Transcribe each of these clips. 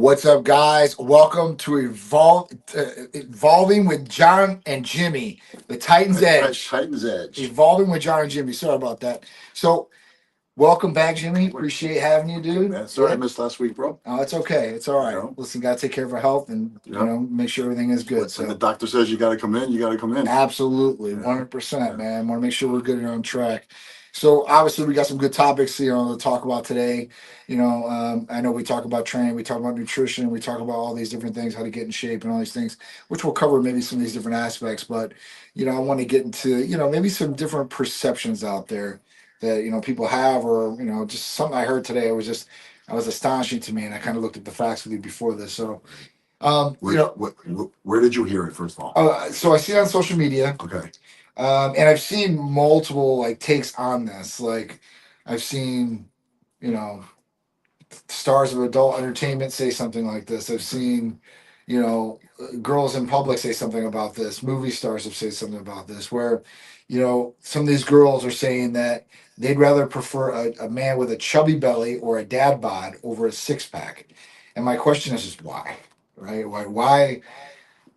What's up, guys? Welcome to Evolving with John and Jimmy, the Titans Edge. Titans Edge. Evolving with John and Jimmy. Sorry about that. So, welcome back, Jimmy. Appreciate having you, dude. Man, sorry I missed last week, bro. Oh, it's okay. It's all right. You know? Listen, gotta take care of our health and make sure everything is good. When the doctor says you got to come in, you got to come in. Absolutely, 100%, man. Want to make sure we're good and on track. So obviously we got some good topics, to talk about today. I know we talk about training, we talk about nutrition, we talk about all these different things, how to get in shape and all these things, which we'll cover maybe some of these different aspects. But I want to get into maybe some different perceptions out there that people have, or just something I heard today. I was astonishing to me, and I kind of looked at the facts with you before this. So, where did you hear it first of all? So I see it on social media. Okay. And I've seen multiple takes on this. Like I've seen, stars of adult entertainment say something like this. I've seen, girls in public say something about this. Movie stars have said something about this. Where, some of these girls are saying that they'd rather prefer a man with a chubby belly or a dad bod over a six pack. And my question is just why, right? Why?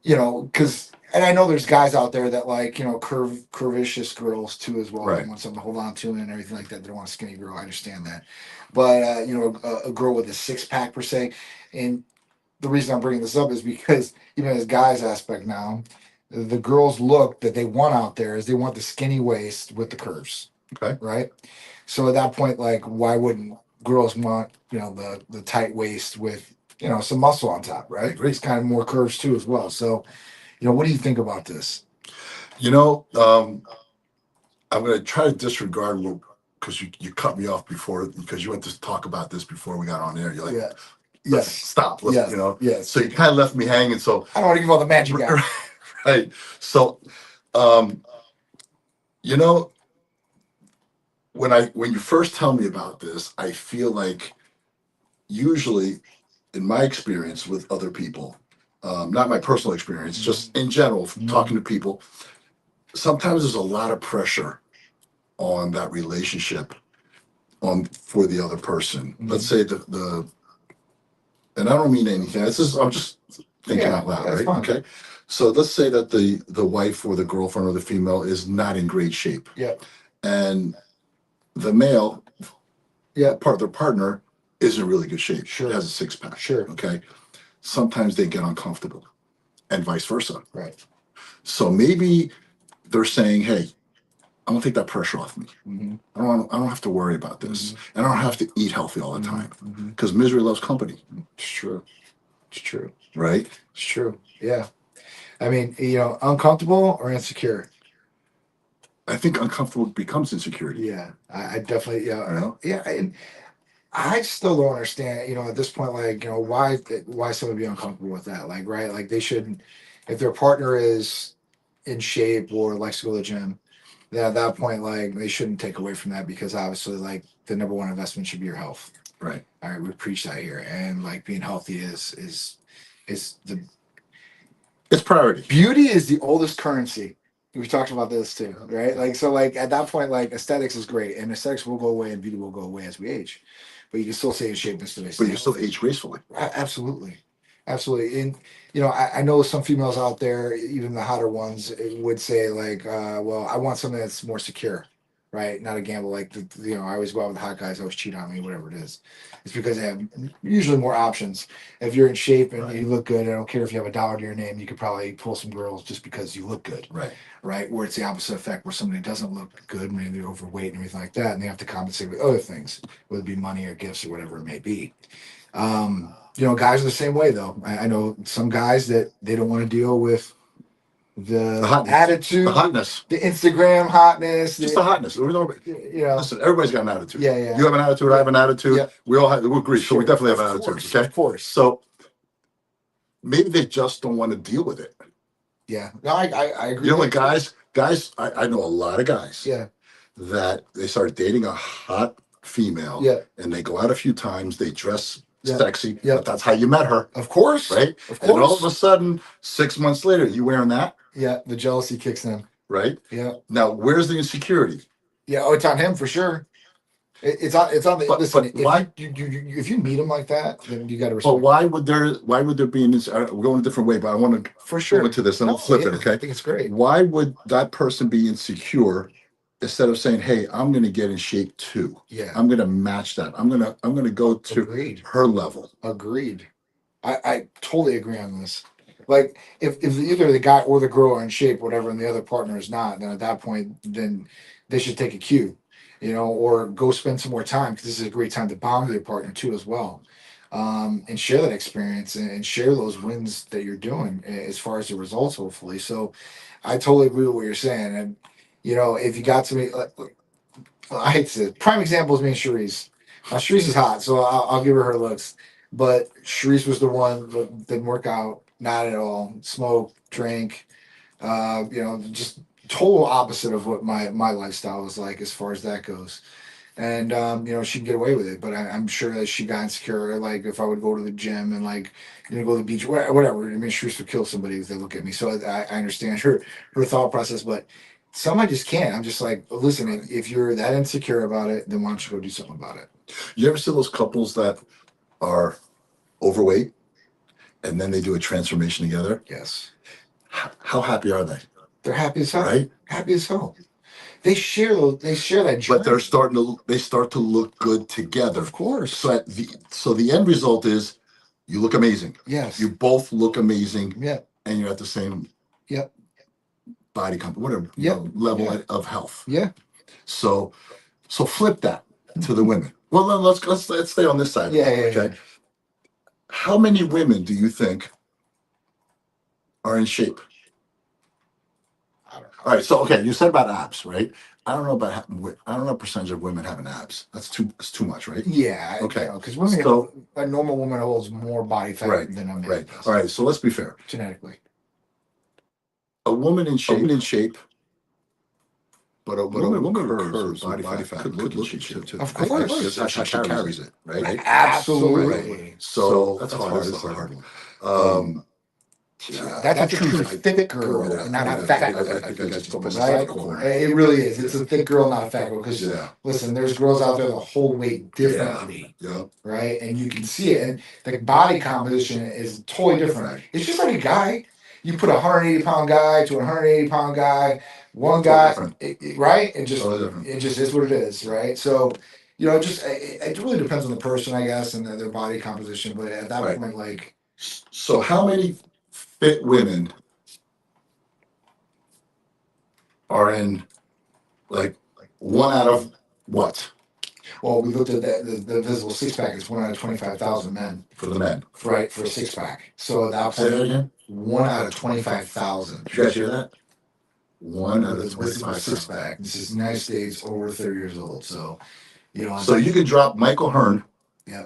Because. And I know there's guys out there that curvaceous girls too as well. Right. They want something to hold on to and everything like that. They don't want a skinny girl. I understand that. But, a girl with a six pack per se. And the reason I'm bringing this up is because even as guys aspect now, the girls look that they want out there is they want the skinny waist with the curves. Okay. Right. So at that point, why wouldn't girls want, the tight waist with, some muscle on top, right? It's kind of more curves too as well. So, what do you think about this? I'm going to try to disregard because you cut me off before because you went to talk about this before we got on air. You're like, yes, stop. Yes. So you kind of left me hanging. So I don't want to give all the magic out. Right. So, when you first tell me about this, I feel like usually, in my experience with other people. Not my personal experience, just in general, talking to people. Sometimes there's a lot of pressure on that relationship for the other person. Let's say and I don't mean anything. I'm just thinking out loud, right? Fine. Okay. So let's say that the wife or the girlfriend or the female is not in great shape. Yeah. And the male, their partner, is in really good shape. Sure. Has a six pack. Sure. Okay. Sometimes they get uncomfortable, and vice versa. Right. So maybe they're saying, "Hey, I want to take that pressure off me. Mm-hmm. I don't have to worry about this, and I don't have to eat healthy all the time because Mm-hmm. misery loves company." It's true. It's true. Right? It's true. Yeah. I mean, uncomfortable or insecure. I think uncomfortable becomes insecurity. Yeah, I definitely. Yeah. You know? Yeah. And I still don't understand, at this point, why someone would be uncomfortable with that, right? They shouldn't, if their partner is in shape or likes to go to the gym, then at that point, they shouldn't take away from that because obviously, the number one investment should be your health. Right. All right, we preach that here, and being healthy is the it's priority. Beauty is the oldest currency. We talked about this too, right? At that point, aesthetics is great, and aesthetics will go away, and beauty will go away as we age. But you can still stay in shape and stay. But you still age gracefully. Absolutely, absolutely. And I know some females out there, even the hotter ones, would say well, I want something that's more secure, right? Not a gamble. I always go out with the hot guys, always cheat on me, whatever it is. It's because they have usually more options. If you're in shape and you look good, I don't care if you have $1 to your name, you could probably pull some girls just because you look good. Right. Right. Where it's the opposite effect, where somebody doesn't look good, maybe they're overweight and everything like that, and they have to compensate with other things, whether it be money or gifts or whatever it may be. Guys are the same way though. I know some guys that they don't want to deal with the attitude, the hotness, the Instagram hotness, just the hotness. Listen, everybody's got an attitude. Yeah. You have an attitude. I have an attitude. Yeah. We all we agree. Sure. So we definitely have an attitude. Okay. Of course. So maybe they just don't want to deal with it. Yeah. No, I agree. Guys, I know a lot of guys. Yeah. That they start dating a hot female. Yeah. And they go out a few times. They dress sexy. Yeah. But that's how you met her. Of course. Right. Of course. And all of a sudden, 6 months later, you wearing that. Yeah. The jealousy kicks in. Right. Yeah. Now, where's the insecurity? Yeah. Oh, it's on him for sure. It's on the But listen. but If why? if you meet them like that, then you got to But respect why would there be an we're going a different way, but I want to for go sure. into this and No, we'll flip yeah, it, I okay? think it's great. Why would that person be insecure instead of saying, "Hey, I'm going to get in shape too. Yeah, I'm going to match that. I'm going to go to agreed. her level." Agreed. I totally agree on this. Like if either the guy or the girl are in shape, whatever, and the other partner is not, then at that point, then they should take a cue, or go spend some more time because this is a great time to bond with your partner too as well, and share that experience and share those wins that you're doing as far as the results, hopefully. So, I totally agree with what you're saying, and if you got to me, I hate to say it. Prime example is me and Charisse. Now Charisse is hot, so I'll give her looks. But Charisse was the one that didn't work out, not at all. Smoke, drink, just total opposite of what my lifestyle was like as far as that goes. And she can get away with it, but I'm sure that she got insecure. Like if I would go to the gym and like go to the beach, whatever. I mean, Charisse would kill somebody if they look at me. So I understand her thought process, but some I just can't. I'm just like, listen, if you're that insecure about it, then why don't you go do something about it? You ever see those couples that are overweight and then they do a transformation together? Yes, How happy are they? they're happy as hell. Right? Happy as hell. They share that But they're journey. they start to look good together. Of course. So the end result is you look amazing. Yes. You both look amazing, Yeah. and you're at the same Yep. body comp, whatever Yep. level Yeah. of health. Yeah. So flip that to the women. Well, then let's stay on this side. Yeah. Yeah. Okay. How many women do you think are in shape? I don't know. All right. So okay, you said about abs, right? I don't know percentage of women having abs. It's too much, right? Yeah. Okay. Because women, So a normal woman holds more body fat right, than a man right. does All right. So let's be fair. genetically. A woman in shape, but a But a woman with woman with curves, curves with with body body fat, fat could could look look in in shape shape too. too. Of I course. guess that's how she carries it, right? Absolutely. So that's hard. That's the hard one. That's a true thick girl and not a fat girl. I think I just put myself Right? in the corner. It really is. It's a thick girl, not a fat girl. Because Yeah. listen, there's girls out there that hold weight differently, Yeah. right? And you can see it. And the body composition is totally different. It's just like a guy. You put a 180-pound guy to a 180-pound guy, one Totally guy, different. right? Totally different. It just is what it is, right? So, it really depends on the person, I guess, and their body composition. But at that Right. point, like, So how many fit women are in like one out of what well, we looked at the visible six pack. It's 1 out of 25,000 men, for the men? right, for a six pack. So at that Say that point, again. 1 out of 25,000. Did you guys hear that? One out With of a visible 25 six pounds. pack. This is United States over 30 years old. So, So you can drop Michael Hearn yeah.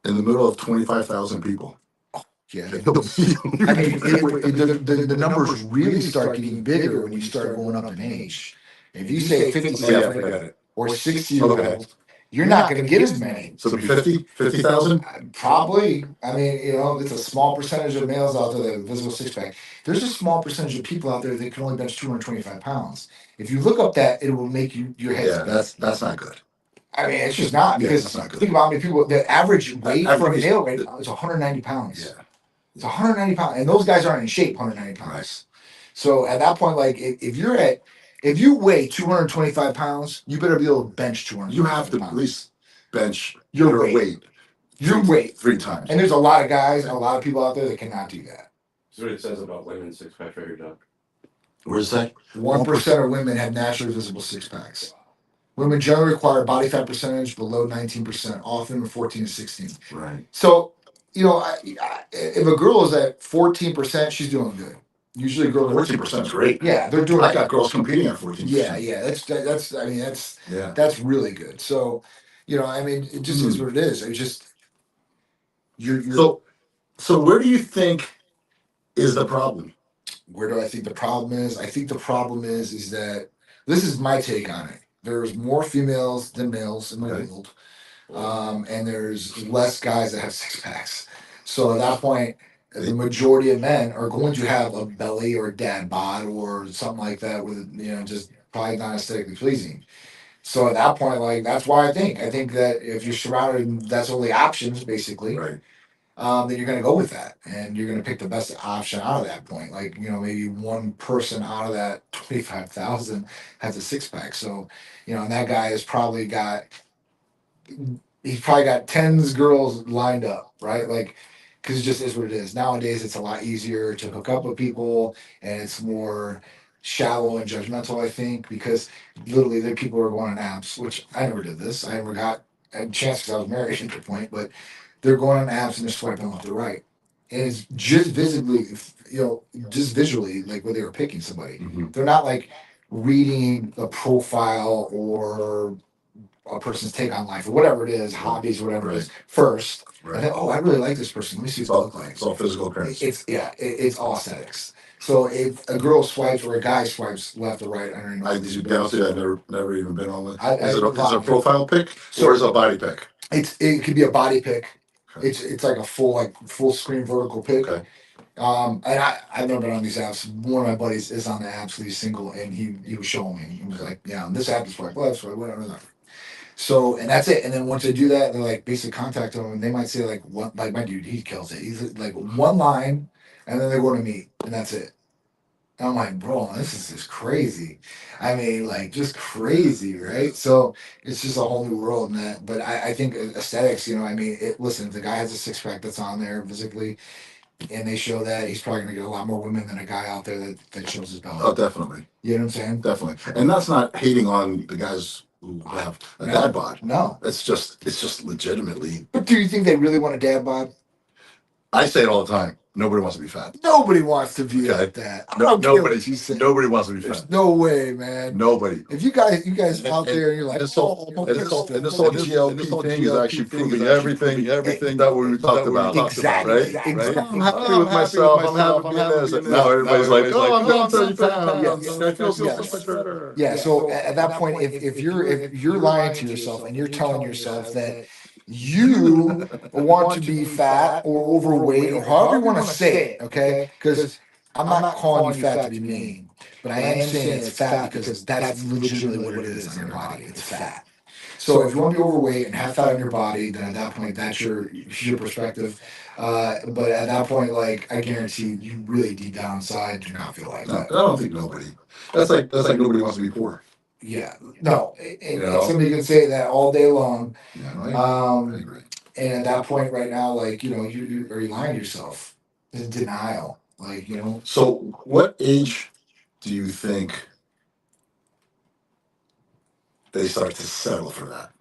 in the middle of 25,000 people. Yeah. He'll be- I mean, the numbers really start getting bigger when you start going up in age. If you say Oh, yeah, 57 forget it. or 60-year-old, Okay. you're not going to get as many. So it'll be 50,000? Probably. I mean, it's a small percentage of males out there that have visible six pack. There's a small percentage of people out there that can only bench 225 pounds. If you look up that, it will make your head Yeah, spin. that's not good. I mean, it's just not Yeah, because that's not good. think about how many people. The average weight for a Average- male weight is 190 pounds. Yeah. It's 190 pounds, and those guys aren't in shape. 190 pounds. Right. So at that point, like if you weigh 225 pounds, you better be able to bench 200. You have to at least bench Your your weight. Your weight. 3 times. And there's a lot of guys, a lot of people out there that cannot do that. That's what it says about women's six pack right here, Doc. Where's that? 1% of women have naturally visible six packs. Women generally require body fat percentage below 19%, often 14 to 16. Right. So, if a girl is at 14%, she's doing good. Usually, girls 14% is great. Yeah, they're doing. I got girls competing at 14%. Yeah. That's really good. So, it just is what it is. It's just you're. So where do you think is the problem? Where do I think the problem is? I think the problem is that this is my take on it. There's more females than males in the world, and there's less guys that have six packs. So at that point, the majority of men are going to have a belly or a dad bod or something like that with just probably not aesthetically pleasing. So at that point, like that's why I think that if you're surrounded, and that's only options basically. Right. Then you're going to go with that, and you're going to pick the best option out of that point. Like maybe one person out of that 25,000 has a six pack. So and that guy has probably got he's probably got tens girls lined up, right? Like, because it just is what it is. Nowadays, it's a lot easier to hook up with people, and it's more shallow and judgmental. I think because literally, there are people who are going on apps, which I never did this. I never got a chance because I was married at the point, but they're going on apps and they're swiping left to right, and it's just visibly, just visually, like where they were picking somebody. Mhm. They're not like reading a profile or a person's take on life or whatever it is, hobbies, whatever it is, first. And then, I really like this person. Let me see what they look like. It's all physical appearance. It's all aesthetics. So if a girl swipes or a guy swipes left or right, I don't know. I did you be honest with you, I've never even been on it. I- Is it I- a profile pic or is it a body pic? It could be a body pic. Okay. It's like a full screen vertical pic. Okay. And I've never been on these apps. One of my buddies is on the apps. He's single, and he was showing me. He was like, "Yeah, on this app is swipe left, swipe whatever." So, and that's it. And then once they do that, they're like basically contact them, and they might say like one, like my dude, he kills it. He's like one line, and then they go to meet, and that's it. And I'm like, bro, this is just crazy. I mean, like just crazy, right? So it's just a whole new world in that. But I think aesthetics, I mean, listen, if the guy has a six pack that's on there physically, and they show that, he's probably gonna get a lot more women than a guy out there that shows his belly. Oh, definitely. You know what I'm saying? Definitely. And that's not hating on the guys who have a dad bod. No. It's just legitimately. But do you think they really want a dad bod? I say it all the time. Nobody wants to be fat. Nobody wants to be Okay. like that. I don't care Nobody. what you say. Nobody wants to be There's fat. no way, man. Nobody. If you guys out there and you're like, And this whole GLP thing is actually proving everything that we talked about. Exactly. Right? Exactly. I'm happy with myself. I'm happy being this. Now everybody's like, oh, I'm down 30 pounds. Yes. I feel so Yes. much better. Yeah. So at that point, if you're lying to yourself and you're telling yourself that you want to be fat or overweight or however you want to say it, okay? Because I'm not calling you fat to be mean, but I am saying it's fat because that's legitimately what it is on your body. It's fat. So if you want to be overweight and have fat on your body, then at that point, that's your perspective. But at that point, like I guarantee you, really deep down inside, do not feel like No, that. I don't think nobody. That's like nobody wants to be poor. Yeah, no, and You know? somebody can say that all day long. Yeah, I agree. And at that point, right now, like you are you lying to yourself? It's denial, like So, what age do you think they start to settle for that?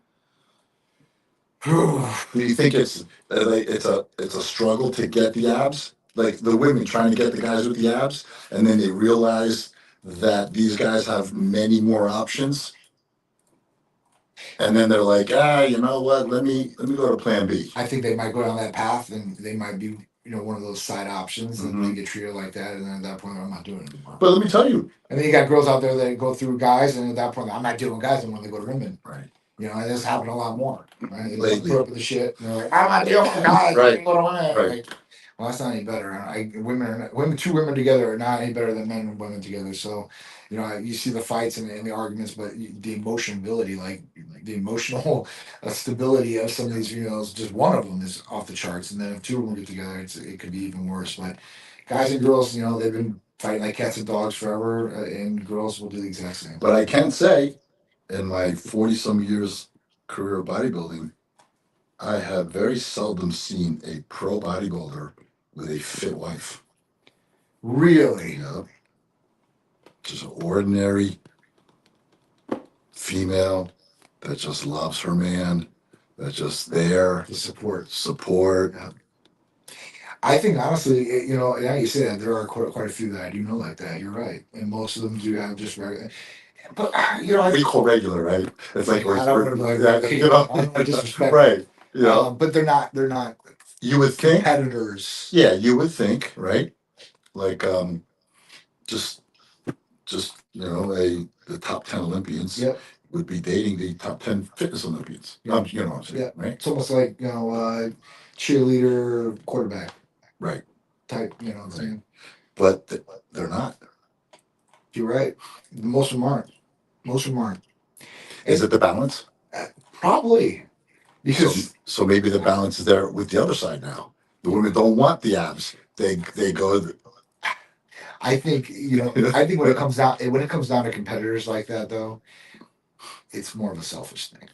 Do you think it's a struggle to get the abs? Like the women trying to get the guys with the abs, and then they realize that these guys have many more options, and then they're like, you know what? Let me go to Plan B. I think they might go down that path, and they might be one of those side options, and they get treated like that, and then at that point, I'm not doing it anymore. But let me tell you, and then you got girls out there that go through guys, and at that point, I'm not dealing with guys, and when they go to women, right? And this happened a lot more, right? They Lately. put up with the shit, and they're like, I'm not dealing with guys, Right. Go to women. Right. Like, well, that's not any better. Two women together are not any better than men and women together. So, you see the fights and the arguments, but the emotionability, like the emotional stability of some of these females, just one of them is off the charts. And then if two of them get together, it could be even worse. But guys and girls, they've been fighting like cats and dogs forever, and girls will do the exact same. But I can say, in my 40-some years career of bodybuilding, I have very seldom seen a pro bodybuilder with a fit wife. Really? Just an ordinary female that just loves her man, that's just there. The support. Yeah. I think honestly, now you say that there are quite a few that I do know like that. You're right, and most of them do have just regular. But we call regular, right? It's like I don't want to disrespect, right? But they're not. You would think competitors. Yeah, you would think, right? Like, just the top 10 Olympians Yep. would be dating the top 10 fitness Olympians. Yeah. You know what I'm saying, right? It's almost like cheerleader, quarterback, Right. type. You know what I'm saying? But they're not. You're right. Most of them aren't. Is it the balance? Probably because So maybe the balance is there with the other side now. The women don't want the abs. They go. I think I think when it comes down to competitors like that though, it's more of a selfish thing.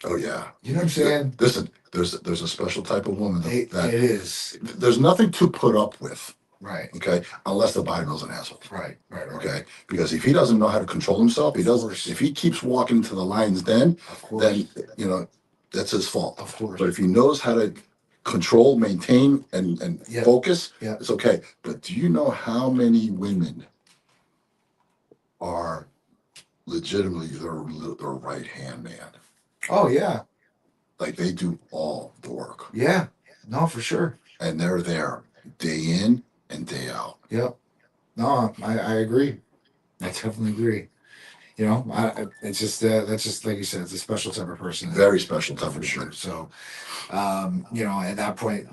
Oh yeah. You know what I'm saying? Listen, there's a special type of woman It that is there's nothing to put up with. right, Okay, unless the bodybuilder's an asshole. right. Okay, because if he doesn't know how to control himself, he doesn't. course. If he keeps walking into the lion's den, Of course, then that's his fault. of course. But if he knows how to control, maintain, and Yep. focus, Yep. it's okay. But do you know how many women are legitimately their right hand man? Oh yeah, Like they do all the work, yeah. No, for sure. and they're there day in and day out. Yep. No, I agree. I definitely agree. It's just that's just like you said, it's a special type of person. Very special type For of sure. person. So, at that point,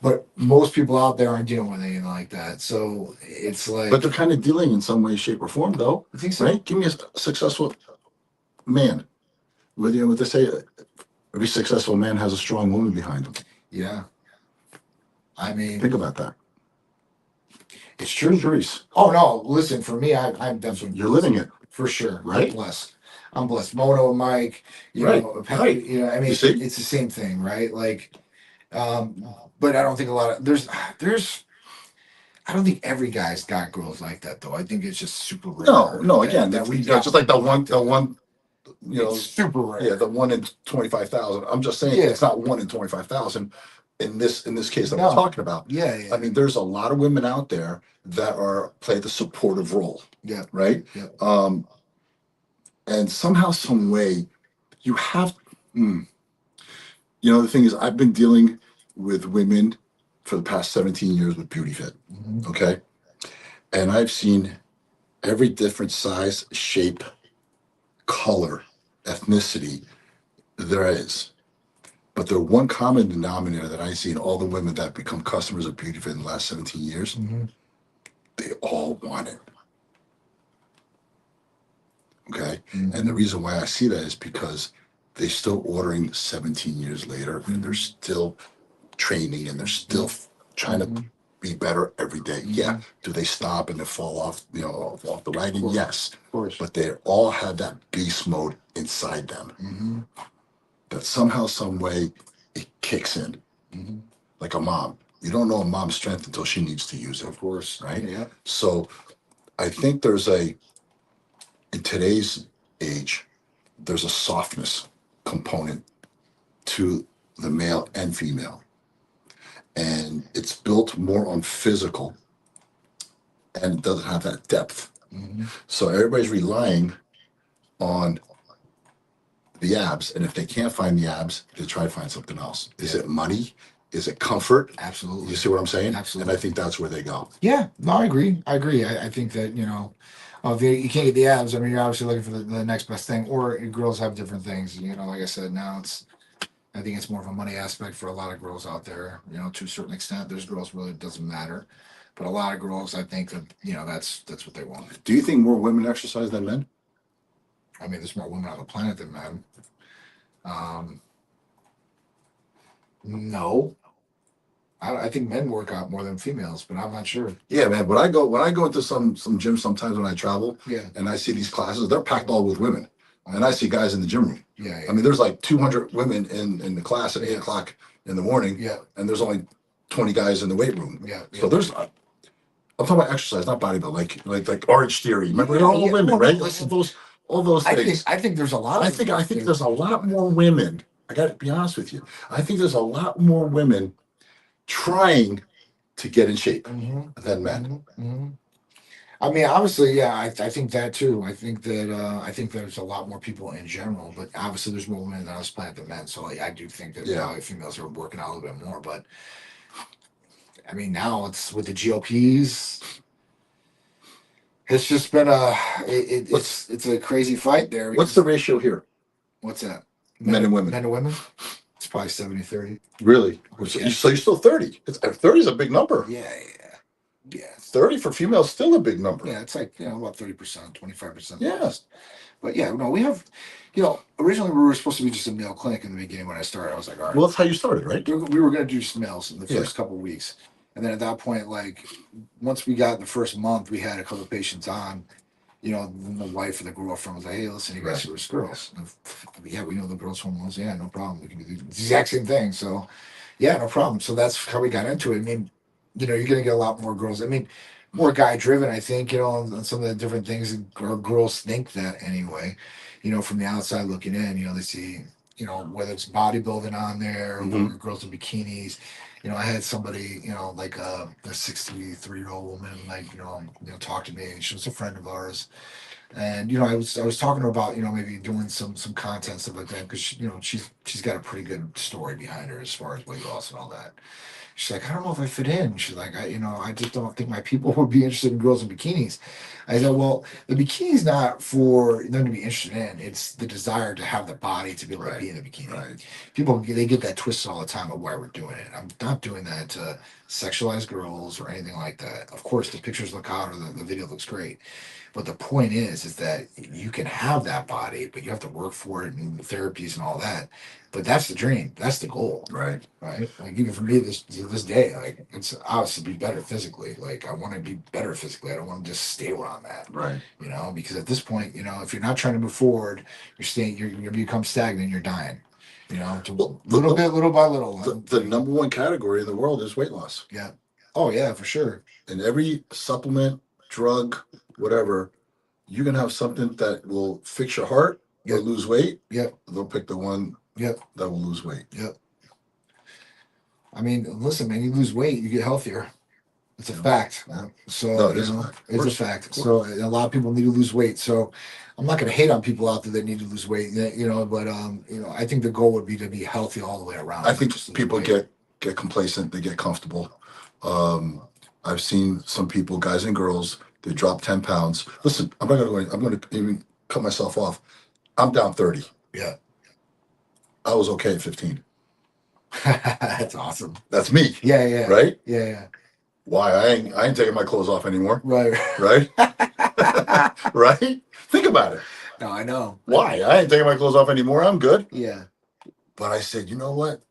but most people out there aren't dealing with anything like that. So it's like, But they're kind of dealing in some way, shape, or form, though. I think so. Right? Give me a successful man. What they say, every successful man has a strong woman behind him. Yeah. I mean, Think about that. it's true. Therese, Oh no, listen, for me, I'm definitely you're living it. for sure. Right? I'm blessed. I'm blessed. Mono and Mike, Right. Right. I mean, You see? it's the same thing, right? Like, but I don't think a lot of there's I don't think every guy's got girls like that though. I think it's just super rare. No. Again, that we just like the one. it's super rare. Yeah, the 1 in 25,000. I'm just saying Yeah. it's not 1 in 25,000 in this case that No. we're talking about. Yeah, yeah. I mean, there's a lot of women out there that play the supportive role. Yeah. Right. Yeah. And somehow, some way, you have. The thing is, I've been dealing with women for the past 17 years with Beauty Fit. Mhm. Okay, and I've seen every different size, shape, color, ethnicity there is. But the one common denominator that I see in all the women that become customers of Beauty Fit in the last 17 years, Mhm. they all want it. Okay. Mhm. And the reason why I see that is because they're still ordering 17 years later and they're still training and they're still trying to be better every day. Yeah. Do they stop and they fall off, off the wagon? Yes. Of course. But they all have that beast mode inside them Mhm. that somehow, some way, it kicks in. Mhm. Like a mom. You don't know a mom's strength until she needs to use it. Of course. Right? Yeah. So I think in today's age, there's a softness component to the male and female. And it's built more on physical and it doesn't have that depth. Mhm. So everybody's relying on the abs. And if they can't find the abs, they try to find something else. Is it money? Is it comfort? Absolutely. You see what I'm saying? Absolutely. And I think that's where they go. Yeah. No, I agree. I think that if you can't get the abs, I mean, you're obviously looking for the next best thing. Or girls have different things. Like I said, now I think it's more of a money aspect for a lot of girls out there. To a certain extent, there's girls really it doesn't matter, but a lot of girls, I think that that's what they want. Do you think more women exercise than men? I mean, there's more women on the planet than men. No, I think men work out more than females, but I'm not sure. Yeah, man. When I go into some gym sometimes when I travel, Yeah, and I see these classes, they're packed all with women. And I see guys in the gym room. yeah, I mean, there's like 200 women in the class at 8 Yeah. o'clock in the morning, yeah, and there's only 20 guys in the weight room. yeah. So I'm talking about exercise, not bodybuilding, like Orange Theory. Remember, Yeah, they're all yeah. women, Well, right? listen, All those I things. think there's a lot of. I think there's a lot more women. I got to be honest with you. I think there's a lot more women trying to get in shape than men. I mean, obviously, yeah, I think that too. I think there's a lot more people in general, but obviously there's more women on this planet than men. So I do think that Yeah. probably females are working out a little bit more. But I mean, now it's with the GLPs. It's just been it's a crazy fight there. What's the ratio here? What's that? Men and women. Men and women. It's probably 70-30. Really? Yeah. So you're still 30. 30 is a big number. Yeah, yeah. Yeah. 30 for females still a big number. Yeah, it's like, about 30%, 25%. Yeah. But yeah, no, we have, originally we were supposed to be just a male clinic in the beginning when I started. I was like, all right, Well, that's how you started, right? we were going to do just males in the Yeah. first couple of weeks. And then at that point, like, once we got the first month, we had a couple of patients on. Then the wife or the girlfriend was like, hey, listen, you guys see us girls. And, yeah, we know the girls' hormones. Yeah, no problem. We can do the exact same thing. So, yeah, no problem. So that's how we got into it. I mean, you're going to get a lot more girls. I mean, more guy driven, I think, and some of the different things that girls think that anyway, from the outside looking in, they see, whether it's bodybuilding on there or girls in bikinis. I had somebody, like a 63-year-old woman, like, talk to me, and she was a friend of ours. And, I was talking to her about, maybe doing some content, stuff like that, because, she's got a pretty good story behind her as far as weight loss and all that. She's like, I don't know if I fit in. She's like, I just don't think my people would be interested in girls in bikinis. I said, well, the bikini's not for them to be interested in. It's the desire to have the body to be able to be in the bikini. Right. People, they get that twisted all the time of why we're doing it. I'm not doing that to sexualize girls or anything like that. Of course, the pictures look hot or the video looks great. But the point is that you can have that body, but you have to work for it and therapies and all that. But that's the dream. That's the goal. Right. Right. Like even for me this day, like it's obviously be better physically. Like I want to be better physically. I don't want to just stay where I'm at. Right. Because at this point, if you're not trying to move forward, you're staying. You become stagnant. You're dying. Little by little. The number one category in the world is weight loss. Yeah. Oh yeah, for sure. And every supplement, drug, whatever, you can have something that will fix your heart or lose weight. Yep. They'll pick the one that will lose weight. Yep. I mean, listen, man, you lose weight, you get healthier. It's a fact. So it's a fact. So a lot of people need to lose weight. So I'm not going to hate on people out there that need to lose weight, but I think the goal would be to be healthy all the way around. I think people get complacent, they get comfortable. I've seen some people, guys and girls, they drop 10 pounds. Listen, I'm going to even cut myself off. I'm down 30. Yeah. I was okay at 15. That's awesome. That's me. Yeah. Right? Yeah. Why? I ain't taking my clothes off anymore. Right. Right? Right? Think about it. No, I know. Why? I ain't taking my clothes off anymore. I'm good. Yeah. But I said, you know what?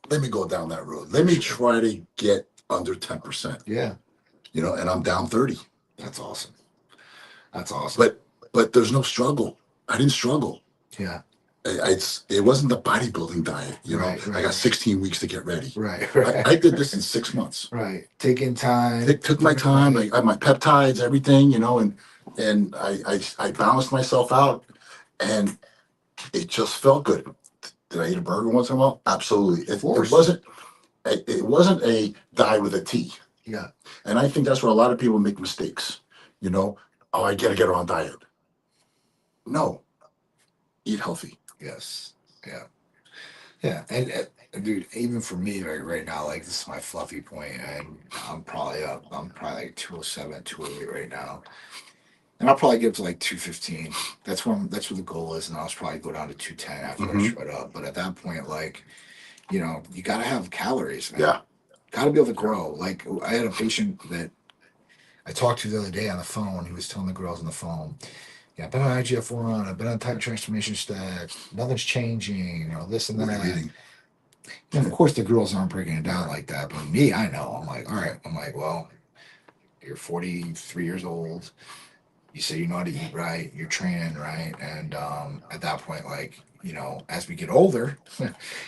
Let me go down that road. Let me try to get under 10%. Yeah. And I'm down 30. That's awesome. But there's no struggle. I didn't struggle. Yeah. It wasn't the bodybuilding diet. Right. I got 16 weeks to get ready. Right. I did this in 6 months. Right. Taking time. Took my time. I had my peptides, everything, and I balanced myself out, and it just felt good. Did I eat a burger once in a while? Absolutely. It wasn't a diet with a T. Yeah. And I think that's where a lot of people make mistakes. I gotta get her on diet. No. Eat healthy. Yes. Yeah. Yeah. And dude, even for me right now, like this is my fluffy point, and I'm probably like 207, 208 right now. And I'll probably get up to like 215. That's where the goal is, and I'll probably go down to 210 after I shred up. But at that point, like, you gotta have calories, man. Yeah. Gotta be able to grow. Like I had a patient that I talked to the other day on the phone. He was telling the girls on the phone, yeah, I've been on IGF-1, I've been on type transformation stack, nothing's changing, this and that. And of course, the girls aren't breaking it down like that. But me, I know. I'm like, all right. I'm like, well, you're 43 years old. You say you know how to eat right. You're training right. And at that point, like, as we get older,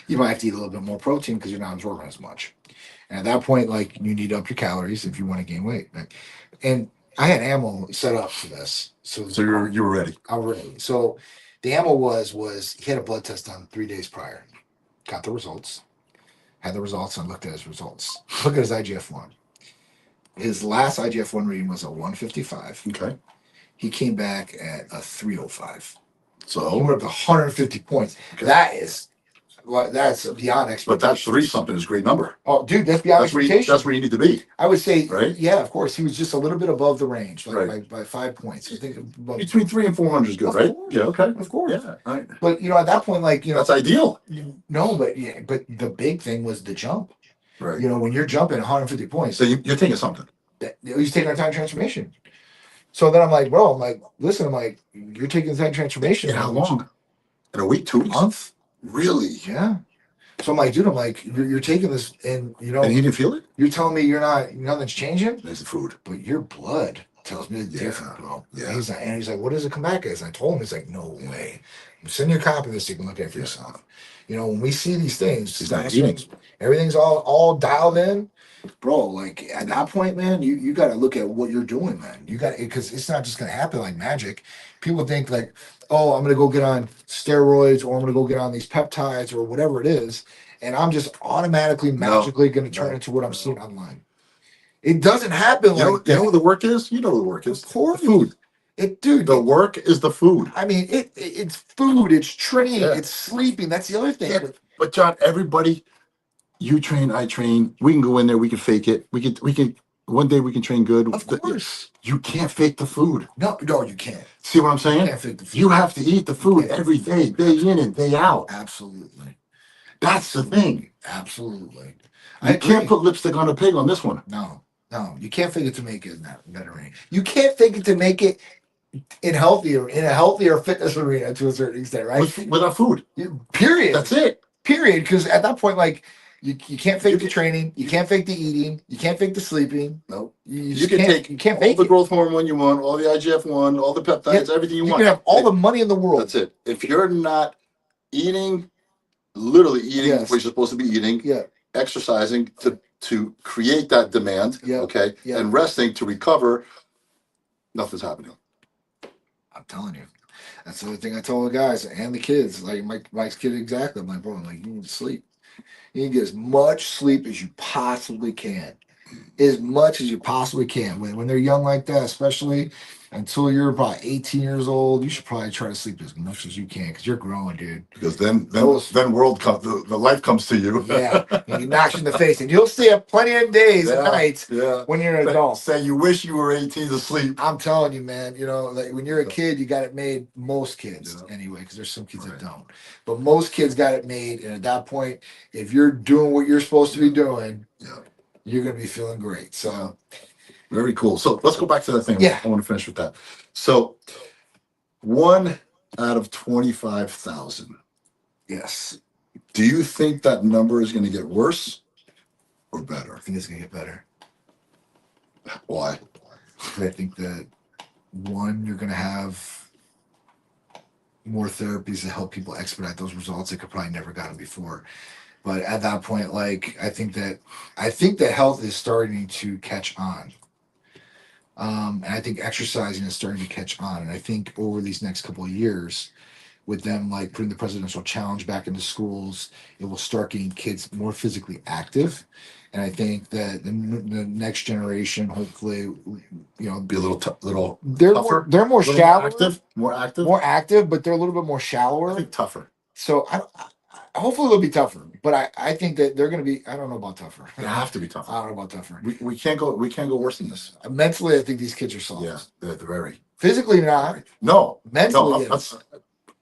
you might have to eat a little bit more protein because you're not absorbing as much. And at that point, like, you need to up your calories if you want to gain weight. And I had ammo set up for this. So you were ready. I was ready. So the ammo was he had a blood test done 3 days prior. Got the results. Had the results and looked at his results. Look at his IGF-1. His last IGF-1 reading was a 155. Okay. He came back at a 305. So he went up 150 points. Okay. That's beyond expectations. But that's 3-something is a great number. Oh, dude, that's beyond expectations. That's where you need to be. I would say, right? Yeah, of course. He was just a little bit above the range, like right. by 5 points. I think between 300 and 400 is good, right? Course. Yeah, okay. Of course. Yeah, right. But at that point, like that's ideal. No, but the big thing was the jump. Right. When you're jumping 150 points. So you're taking something. He's taking our time transformation. So then I'm like, bro, I'm like, listen, I'm like, you're taking the time transformation. In how man. long? In a week, 2 weeks? Month? Really? Yeah. So I'm like, dude, I'm like, you're taking this, and And he didn't feel it? you're telling me nothing's changing, There's the food. but your blood tells me Yeah. different, bro. Yeah. And he's like, what does it come back as? And I told him, he's like, no way. Send your copy of this so you can look at it for yourself. When we see these things, He's not eating. everything's all dialed in, bro. Like at that point, man, you got to look at what you're doing, man. You got because it's not just gonna happen like magic. People think like, oh, I'm gonna go get on steroids or I'm gonna go get on these peptides or whatever it is, and I'm just automatically magically gonna turn into what I'm seeing online. It doesn't happen You know, like you know that. what the work is? You know what the work is. Of course. The food. Dude. The work is the food. I mean, it's food, it's training, Yeah. it's sleeping. That's the other thing. Yeah, but John, everybody, you train, I train. We can go in there. We can fake it. We can. One day we can train good. Of course. You can't fake the food. No, you can't. See what I'm You saying? can't fake the food. You have to eat the food Yeah. every day in and day out. Absolutely. That's the thing. Absolutely. You can't put lipstick on a pig on this one. No, you can't fake it to make it in that arena. You can't fake it to make it in a healthier fitness arena to a certain extent, right? Without food. Period. That's it. Period. Because at that point, like you can't fake the training, you can't fake the eating, you can't fake the sleeping. No. You can take you can't all fake the it. growth hormone you want, all the IGF-1, all the peptides, everything you You want. can have all the money in the world. That's it. If you're not eating, literally eating Yes. what you're supposed to be eating, Yeah. exercising to create that demand, Yeah. okay, Yeah. and resting to recover, nothing's happening. I'm telling you. That's the other thing I told the guys and the kids. Like Mike's kid exactly. I'm like, bro, you need to sleep. You need to get as much sleep as you possibly can. As much as you possibly can. When they're young like that, especially until you're about 18 years old, you should probably try to sleep as much as you can because you're growing, dude. Because then world comes, the life comes to you. Yeah, and he knocks you in the face, and you'll see it plenty of days and nights when you're an adult. Say you wish you were 18 to sleep. I'm telling you, man. Like when you're a kid, you got it made. Most kids, anyway, because there's some kids that don't. But most kids got it made, and at that point, if you're doing what you're supposed to be doing, you're gonna be feeling great. So. Very cool. So let's go back to that thing. Yeah. I want to finish with that. So 1 out of 25,000. Yes. Do you think that number is going to get worse or better? I think it's gonna get better. Why? I think that you're gonna have more therapies to help people expedite those results they could probably never gotten before. But at that point, like I think that health is starting to catch on. And I think exercising is starting to catch on. And I think over these next couple of years, with them like putting the presidential challenge back into schools, it will start getting kids more physically active. And I think that the next generation, hopefully, Be a little they're tougher, they're more shallow, more active, but they're a little bit more shallower. I think tougher. So hopefully they'll be tougher. But I think that they're going to be. I don't know about tougher. They have to be tougher. I don't know about tougher. We can't go worse than this. Mentally, I think these kids are soft. Yeah, they're very. Physically, not. No, Mentally, yes.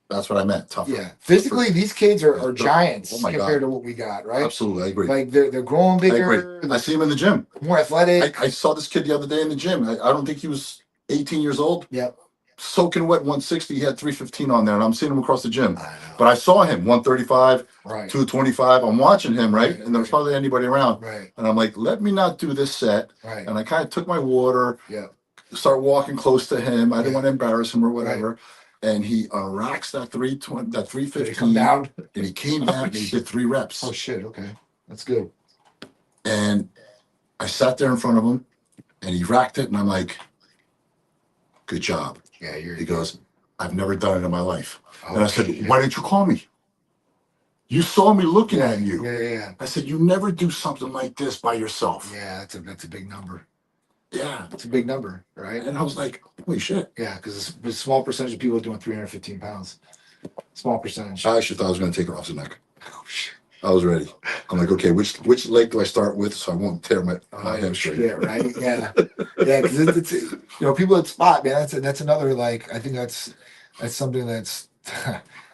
That's what I meant. Tougher. Yeah, physically, these kids are giants God. compared to what we got, right? Absolutely, I agree. Like they're growing bigger. I see him in the gym. More athletic. I saw this kid the other day in the gym. I don't think he was 18 years old. Yep. Soaking wet 160. He had 315 on there, and I'm seeing him across the gym. I know. But I saw him 135, Right. 225. I'm watching him, right? And there's hardly anybody around. Right. And I'm like, let me not do this set. Right. And I kind of took my water. Yeah. Start walking close to him. I didn't Yeah. want to embarrass him or whatever. And he racks that 320, that 315. Did he come down? And he came down and he did 3 reps. Oh shit! Okay, that's good. And I sat there in front of him, and he racked it, and I'm like, good job. Yeah, He goes, I've never done it in my life. Oh, And I said, why didn't you call me? You saw me looking at you. Yeah. I said, you never do something like this by yourself. Yeah, that's a big number. Yeah. It's a big number, right? And I was like, holy shit. Yeah, because it's a small percentage of people doing 315 pounds. Small percentage. I actually thought I was going to take it off his neck. Oh shit! I was ready. I'm like, okay, which leg do I start with so I won't tear my hamstring? Yeah, right. Yeah, yeah. Because it's people at spot, man. That's another like I think that's something that's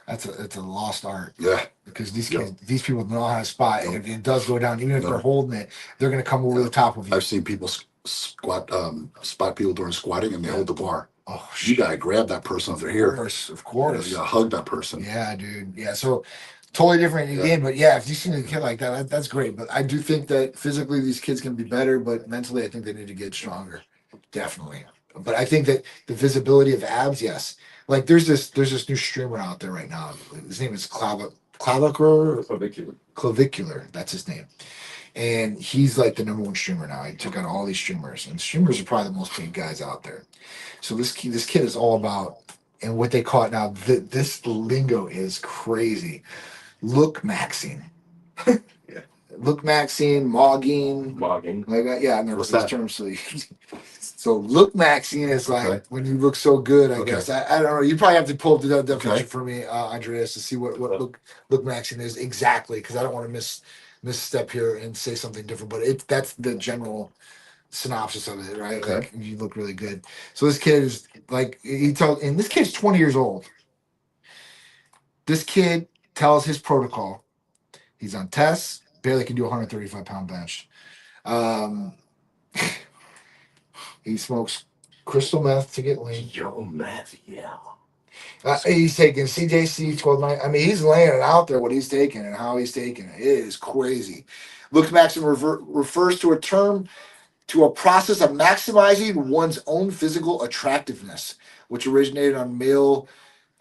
it's a lost art. Yeah. Because these kids, these people know how to spot, and if it does go down, even if they're holding it, they're going to come over the top of you. I've seen people spot people during squatting and they hold the bar. Oh, You gotta grab that person if they're of here. course, of You course. gotta hug that person. Yeah, dude. Yeah, so totally different again, but yeah, if you see a kid like that, that's great. But I do think that physically these kids can be better, but mentally I think they need to get stronger. Definitely. But I think that the visibility of abs, yes. Like there's this new streamer out there right now. His name is Clavicular. Clavicular. That's his name. And he's like the number one streamer now. He took out all these streamers, and streamers are probably the most paid guys out there. So this kid is all about, and what they call it now. This lingo is crazy. Look maxing, Yeah. look maxing, mogging, Mogging. like that. Yeah, I never What's heard that? this term. So look maxing is like Okay. when you look so good. I Okay. guess I don't know. You probably have to pull up the definition Okay. for me, Andreas, to see what look maxing is exactly, because I don't want to misstep here and say something different. But that's the general synopsis of it, right? Okay. Like you look really good. So this kid is like and this kid's 20 years old. This kid tells his protocol. He's on tests, barely can do a 135-pound bench. Um, he smokes crystal meth to get lean. Yo, Matt, yeah. He's taking CJC 1290. I mean, he's laying it out there what he's taking and how he's taking it. It is crazy. Look maximum refers to a process of maximizing one's own physical attractiveness, which originated on male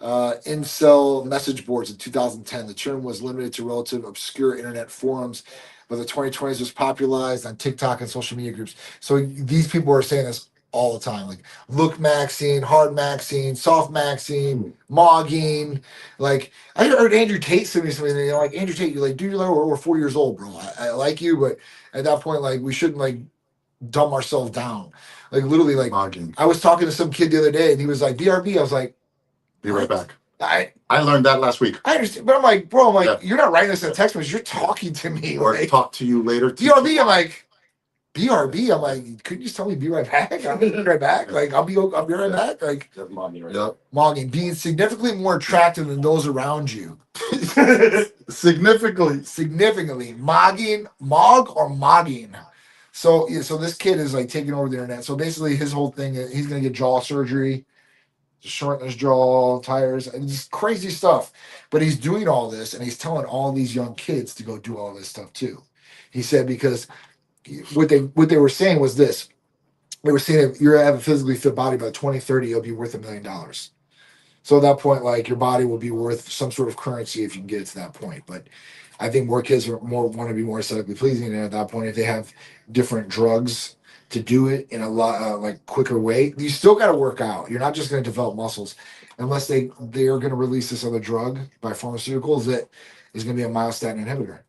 incel message boards in 2010. The term was limited to relative obscure internet forums, but the 2020s was popularized on TikTok and social media groups. So these people are saying this all the time, like look maxing, hard maxing, soft maxing, mogging. Like I heard Andrew Tate say me something, like Andrew Tate, you're like, dude, we're 40 years old, bro. I like you, but at that point, like we shouldn't like dumb ourselves down. Like literally, like Mogging. I was talking to some kid the other day, and he was like, "BRB." I was like, Be right back. I learned that last week. understand, but I'm like, bro, I'm like, Yeah. you're not writing this in a text message. You're talking to me. Or Like, talk to you later. BRB. I'm like, BRB. I'm like, couldn't you just tell me be right back? I'll be right back. Like, I'll be right back. Like, That's mogging right Yep. mogging, being significantly more attractive than those around you. Significantly, mog or mogging. So yeah, so this kid is like taking over the internet. So basically, his whole thing is he's gonna get jaw surgery, shorten his jaw, tires, and just crazy stuff. But he's doing all this, and he's telling all these young kids to go do all this stuff too. He said because what they were saying was this: they were saying if you have a physically fit body by 2030, you'll be worth $1 million. So at that point, like your body will be worth some sort of currency if you can get it to that point. But I think more kids want to be more aesthetically pleasing, and at that point, if they have different drugs to do it in a lot like quicker way, you still got to work out. You're not just going to develop muscles unless they are going to release this other drug by pharmaceuticals that is going to be a myostatin inhibitor.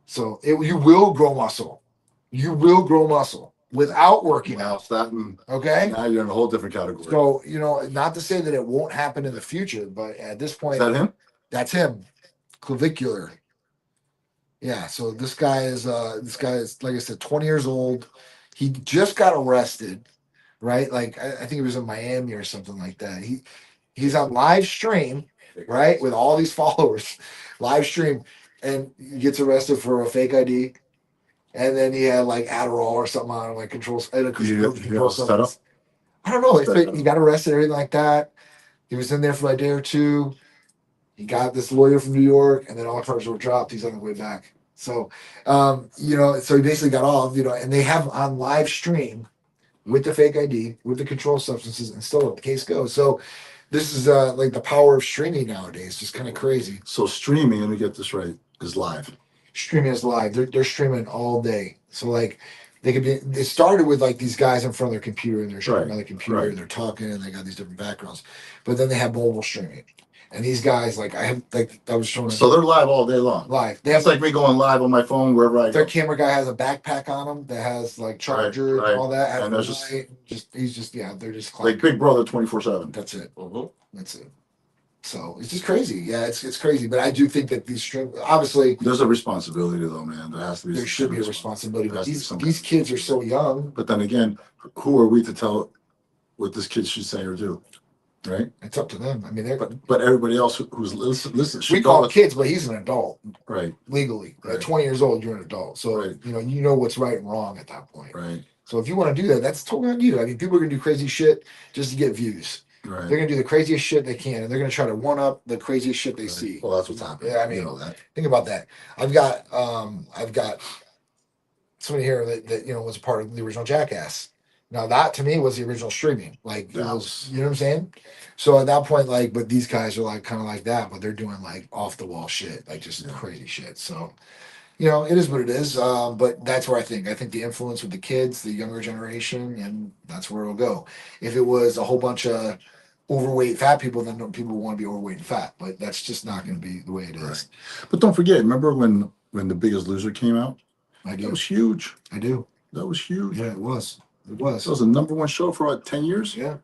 So you will grow muscle. You will grow muscle without working out. Myostatin. Okay. Now you're in a whole different category. So not to say that it won't happen in the future, but at this point, Is that him? that's him. Clavicular. Yeah, so this guy is like I said, 20 years old. He just got arrested, right? Like I think he was in Miami or something like that. He's on live stream, right, with all these followers, live stream, and he gets arrested for a fake ID, and then he had like Adderall or something on him, like controls. You have a setup? I don't know. He got arrested, everything like that. He was in there for like a day or two. He got this lawyer from New York, and then all charges were dropped. He's on the way back. So, so he basically got off, and they have on live stream with the fake ID, with the controlled substances, and still let the case go. So, this is like the power of streaming nowadays, just kind of crazy. So streaming, let me get this right, is live. Streaming is live. They're streaming all day. So, like, they could be. It started with like these guys in front of their computer, and they're streaming on the computer, right. and they're talking, and they got these different backgrounds. But then they have mobile streaming. And these guys, like I was showing. So they're live all day long. Live. They have It's like me going live on my phone wherever I go. their camera guy has a backpack on him that has like charger Right. and all that. And Has that's light, he's just they're just like Big Brother 24/7. That's it. Mhm. That's it. So it's just crazy. Yeah, it's crazy. But I do think that these stream obviously There's a responsibility though, man. There has to be. there should be a responsibility. There But has to be these some these kids are so young. But then again, who are we to tell what this kid should say or do? Right? It's up to them. I mean, But everybody else who's listen we should call know him kids, but he's an adult right, legally. Right. At 20 years old, you're an adult. So Right. you know what's right and wrong at that point. right. So if you want to do that, that's totally on you. I mean, people are gonna do crazy shit just to get views. Right. They're gonna do the craziest shit they can, and they're gonna try to one up the craziest shit they see. Well, that's what's happening. Yeah, I mean, you know that. think about that. I've got somebody here that was a part of the original Jackass. Now that to me was the original streaming. Like it was, you know what I'm saying? So at that point, like, but these guys are like kind of like that, but they're doing like off the wall shit, like just crazy shit. So it is what it is. But that's where I think the influence with the kids, the younger generation, and that's where it'll go. If it was a whole bunch of overweight fat people, then people want to be overweight and fat. But that's just not going to be the way it is. Right. But don't forget, remember when The Biggest Loser came out? I do. That was huge. I do. That was huge. Yeah, it was. It was. That was the #1 show for what, 10 years? Yeah.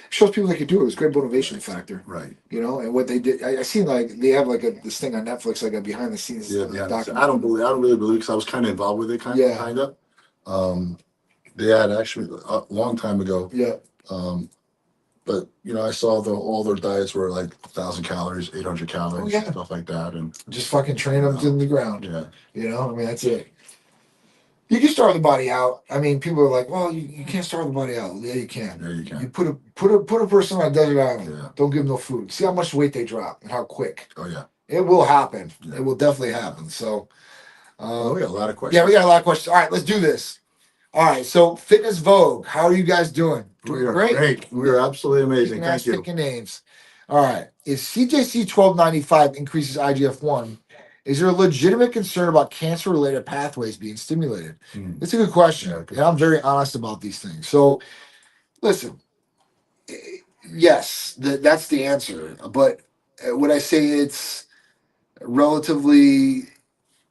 Shows people they could do it. It was a great motivation factor. Right. And what they did, I seen like they have like this thing on Netflix, like a behind the scenes documentary. I don't really believe because I was kind of involved with it, kind of. They had actually a long time ago. Yeah. But I saw all their diets were like 1,000 calories, 800 calories, stuff like that, and just fucking train them to the ground. Yeah. I mean that's it. You can starve the body out. I mean, people are like, "Well, you can't starve the body out." Yeah, you can. Yeah, you can. You put a person on a desert island. Yeah. Don't give them no food. See how much weight they drop and how quick. Oh yeah. It will happen. Yeah. It will definitely happen. So. We got a lot of questions. Yeah, we got a lot of questions. All right, let's do this. All right, so Fitness Vogue, how are you guys doing? We are great. We are absolutely amazing. Thank you. Picking names. All right, if CJC 1295 increases IGF-1, is there a legitimate concern about cancer-related pathways being stimulated? It's a good question, and I'm very honest about these things. So, listen, yes, that's the answer. But would I say it's relatively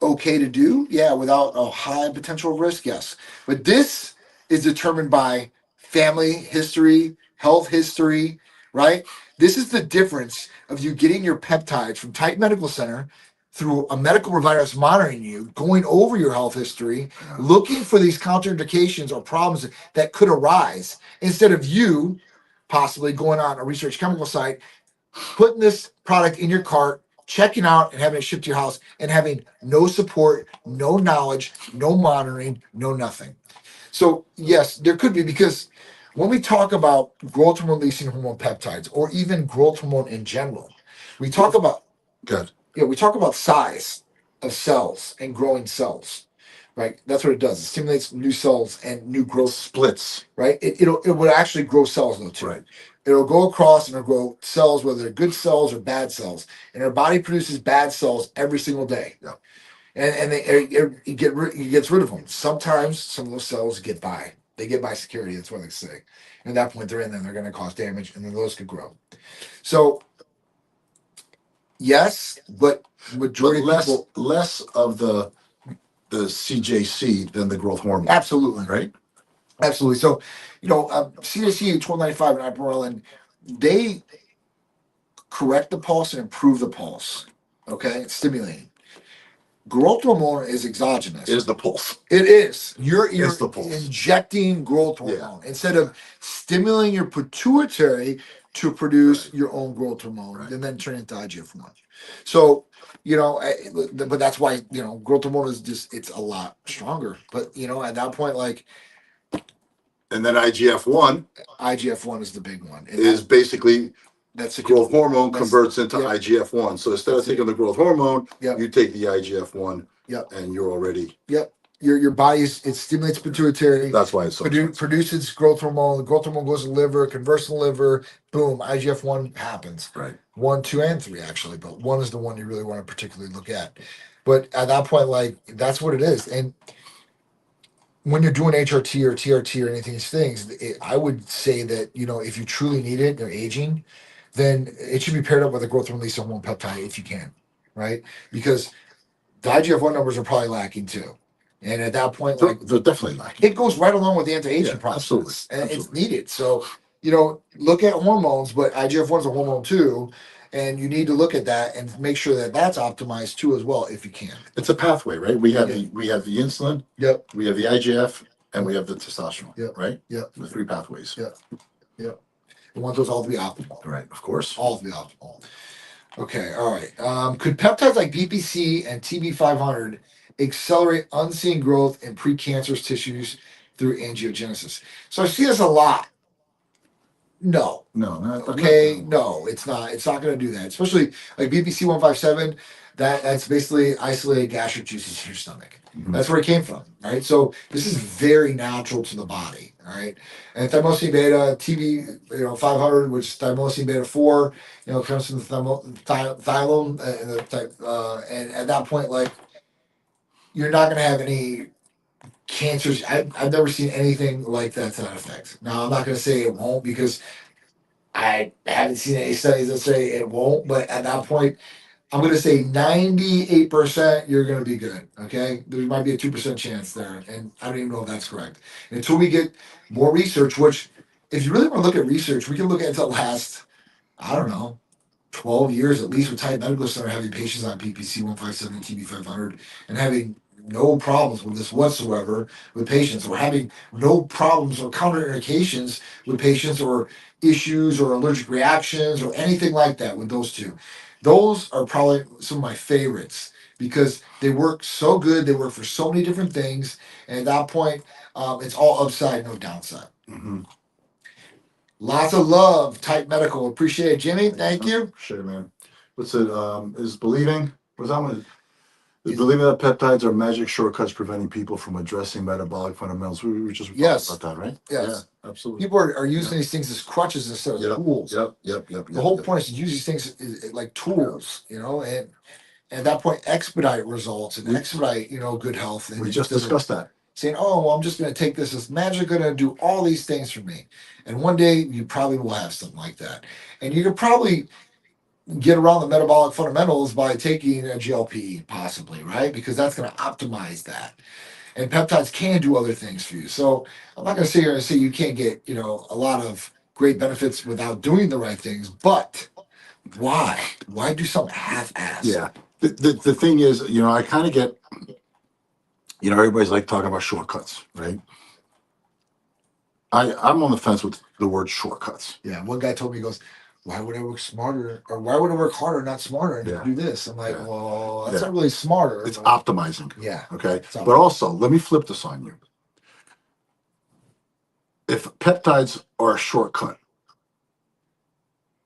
okay to do? Yeah, without a high potential risk, yes. But this is determined by family history, health history, right? This is the difference of you getting your peptides from Titan Medical Center through a medical provider that's monitoring you, going over your health history, looking for these counterindications or problems that could arise, instead of you possibly going on a research chemical site, putting this product in your cart, checking out and having it shipped to your house and having no support, no knowledge, no monitoring, no nothing. So yes, there could be, because when we talk about growth hormone releasing hormone peptides, or even growth hormone in general, we talk about we talk about size of cells and growing cells, right? That's what it does. It stimulates new cells and new growth splits, right? It would actually grow cells though too. Right. It'll go across and it'll grow cells, whether they're good cells or bad cells. And our body produces bad cells every single day. Yeah. And it gets rid of them. Sometimes some of those cells get by. They get by security. That's what they say. And at that point, they're in there. They're going to cause damage, and then those could grow. So, yes, but majority of people, less of the CJC than the growth hormone. Absolutely. Right. Absolutely. So, CJC 1295 and ipamorelin, they correct the pulse and improve the pulse. Okay, it's stimulating. Growth hormone is exogenous. Is the pulse. It is. You're the pulse. injecting growth hormone instead of stimulating your pituitary to produce your own growth hormone and then turn it into IGF-1. So, but that's why, growth hormone is just, it's a lot stronger. But, at that point, like. And then IGF-1 is the big one. And is basically. That's growth hormone converts into IGF-1. So instead of taking the growth hormone, you take the IGF-1, and you're already. Your body it stimulates pituitary. That's why it's so produces growth hormone. The growth hormone goes to the liver, converts to the liver. Boom, IGF-1 happens. Right. 1, 2, and 3 actually, but 1 is the one you really want to particularly look at. But at that point, like that's what it is. And when you're doing HRT or TRT or any of these things, I would say that if you truly need it, you're aging, then it should be paired up with a growth release hormone peptide if you can, right? Because the IGF-1 numbers are probably lacking too. And at that point, they're definitely lacking. It goes right along with the anti-aging process. Absolutely. And it's needed. So, look at hormones, but IGF-1 is a hormone too. And you need to look at that and make sure that that's optimized too as well if you can. It's a pathway, right? We have the insulin, we have the IGF, and we have the testosterone, right? The 3 pathways. We want those all to be optimal. Right, of course. All to be optimal. Okay, all right. Could peptides like BPC and TB500 accelerate unseen growth in precancerous tissues through angiogenesis. So I see this a lot. No. No, not Okay, no, it's not. It's not going to do that. Especially like BPC 157. That's basically isolated gastric juices in your stomach. Mhm. That's where it came from, right? So this is very natural to the body, all right? And thymosin beta, TB, 500, which is thymosin beta 4, comes from the thylum, and at that point, like you're not going to have any cancers. I've never seen anything like that to that effect. Now I'm not going to say it won't because I haven't seen any studies that say it won't, but at that point, I'm going to say 98% you're going to be good. Okay. There might be a 2% chance there. And I don't even know if that's correct. Until we get more research, which, if you really want to look at research, we can look at the last, I don't know, 12 years at least with Titan Medical Center having patients on PPC 157, TB 500, and having no problems with this whatsoever with patients, or having no problems or counterindications with patients, or issues or allergic reactions or anything like that with those two. Those are probably some of my favorites because they work so good. They work for so many different things. And at that point, it's all upside, no downside. Mm-hmm. Lots of love, Type Medical. Appreciate it, Jimmy. Thank you. Sure, man. What's it? Is believing? What's that one? Is believing that peptides are magic shortcuts preventing people from addressing metabolic fundamentals? We were just Yes. talking about that, right? Yes. Yeah, absolutely. People are using these things as crutches instead of tools. Yep. The whole point is to use these things like tools, and at that point expedite results and expedite, good health. And We just discussed that. Saying, oh, well, I'm just going to take this. It's magic going to do all these things for me. And one day you probably will have something like that. And you could probably get around the metabolic fundamentals by taking a GLP, possibly, right? Because that's going to optimize that. And peptides can do other things for you. So I'm not going to sit here and say you can't get, a lot of great benefits without doing the right things. But why? Why do something half-assed? Yeah. The thing is, I kind of get, everybody's like talking about shortcuts, right? I'm on the fence with the word shortcuts. Yeah. One guy told me, he goes, why would I work smarter, or why would I work harder, not smarter, and do this? I'm like, well, that's not really smarter. It's optimizing. Yeah. Okay. But also, let me flip this on you. If peptides are a shortcut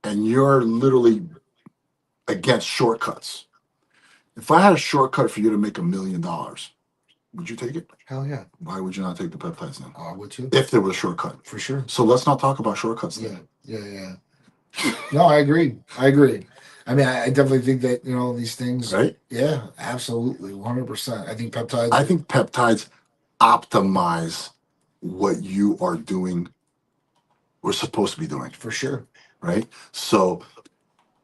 and you're literally against shortcuts, if I had a shortcut for you to make $1 million, would you take it? Hell yeah. Why would you not take the peptides then? I would too. If there was a shortcut. For sure. So let's not talk about shortcuts then. Yeah. No, I agree. I mean, I definitely think that, these things. Right? Yeah, absolutely. 100%. I think peptides. I think peptides optimize what you are doing, we're supposed to be doing. For sure. Right? So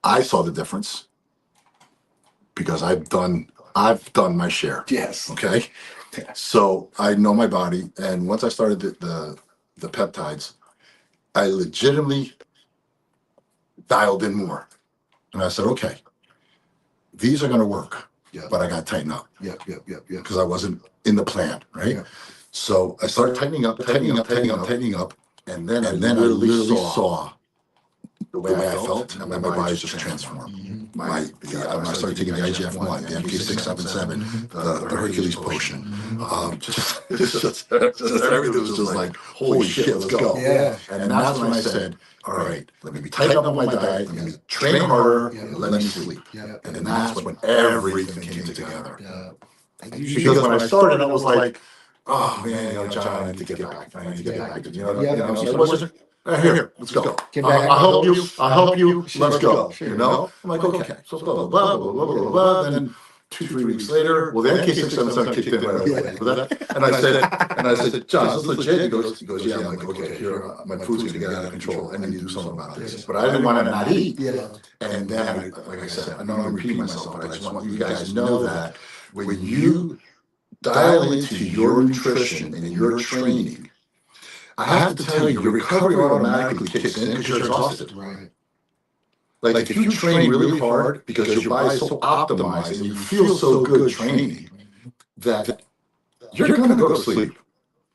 I saw the difference because I've done my share. Yes. Okay. So I know my body, and once I started the peptides, I legitimately dialed in more, and I said, okay, these are going to work, but I got to tighten up. Yeah. Because I wasn't in the plan, right? Yeah. So I started tightening up, and then I literally saw the way I felt, and my body just transformed. Mm-hmm. When I started taking the IGF-1, the MK677, the Hercules potion, just everything was just like, holy shit, let's go. Yeah. And that's when I said, all right, let me tighten up on my diet, let me train harder, and let me sleep. Yeah. And that's when everything came together. Yeah. Because when I started, I was like, oh man, John, I need to get back. I need to get back. So here, let's go. I'll help you. Let's go. I'm like, okay. So blah blah blah blah blah blah. Then 2-3 weeks later, well, the MK677 kicked in right away. And I said, John, this is legit. He goes, yeah. I'm like, okay, here, my food's gonna get out of control. I need to do something about this. But I didn't want to not eat. Yeah. And then, like I said, I know I'm repeating myself, but I just want you guys to know that when you dial into your nutrition and your training, I have to tell you, your recovery automatically kicks in because you're exhausted. Right. Like if you train really hard because your body's so optimized and you feel so good training that you're going to go to sleep.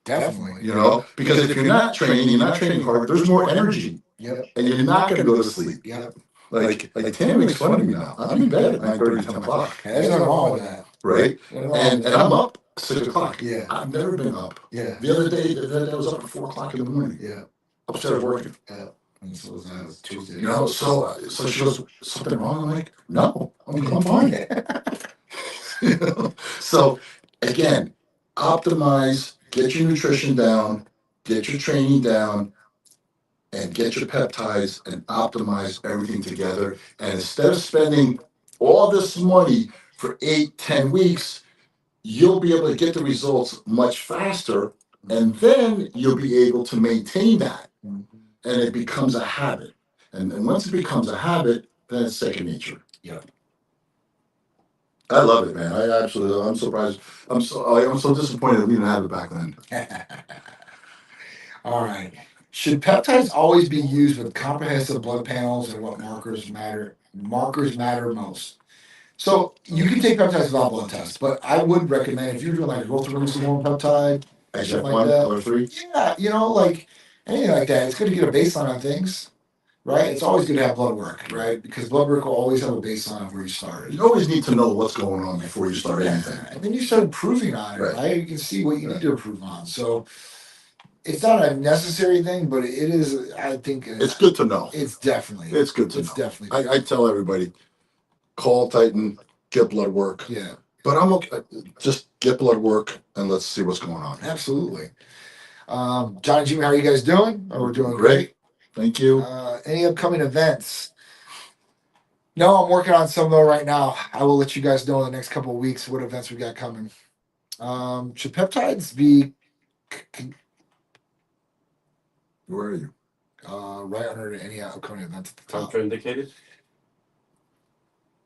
Definitely. Because if you're not training hard, there's more energy. Yep. And you're not going to go to sleep. Yep. Like Tam makes fun of me now. I'm in bed at 9:30, 10 o'clock. There's nothing wrong with that. Right? And I'm up. 6 o'clock. Yeah. I've never been up. Yeah. The other day, I was up at 4 o'clock in the morning. Yeah. Upstairs working. Yeah. And so was that Tuesday. You know, so she goes, something wrong? I'm like, no, I'm fine. You know? So again, optimize, get your nutrition down, get your training down, and get your peptides and optimize everything together. And instead of spending all this money for 8, 10 weeks, you'll be able to get the results much faster, and then you'll be able to maintain that, and it becomes a habit. And once it becomes a habit, then it's second nature. Yeah. I love it, man. I absolutely. I'm surprised. I'm so disappointed that we didn't have it back then. All right. Should peptides always be used with comprehensive blood panels, and what markers matter? Markers matter most. So you can take peptides without blood tests, but I would recommend if you're doing like growth hormone peptide, something like that. Or 3. Yeah, like anything like that. It's good to get a baseline on things, right? It's always good to have blood work, right? Because blood work will always have a baseline of where you started. You always need to know what's going on before you start anything. And then you start improving on it, right? You can see what you need to improve on. So it's not a necessary thing, but it is. I think It's good to know. It's definitely. It's good to know. It's definitely. I tell everybody, call Titan, get blood work. Yeah. But I'm okay. Just get blood work and let's see what's going on. Absolutely. John and Jimmy, how are you guys doing? Oh, we're doing Great. Thank you. Any upcoming events? No, I'm working on some though right now. I will let you guys know in the next couple of weeks what events we got coming. Should peptides be Where are you? right under any upcoming events at the top? Contraindicated?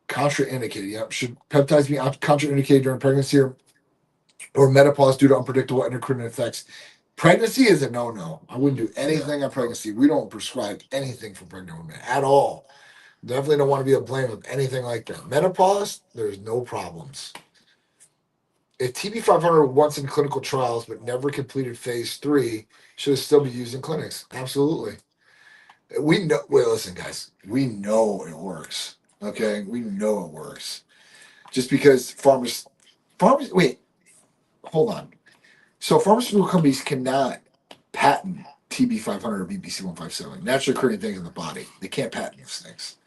Contraindicated, yep. Should peptides be contraindicated during pregnancy or menopause due to unpredictable endocrine effects? Pregnancy is a no-no. I wouldn't do anything on pregnancy. We don't prescribe anything for pregnant women at all. Definitely don't want to be a blame of anything like that. Menopause, there's no problems. If TB500 once in clinical trials but never completed phase 3, should it still be used in clinics? Absolutely. We know. Wait, listen, guys. We know it works. Okay, we know it works. Just because farmers. Wait, hold on. So pharmaceutical companies cannot patent TB500 or BBC157, naturally occurring things in the body. They can't patent these things.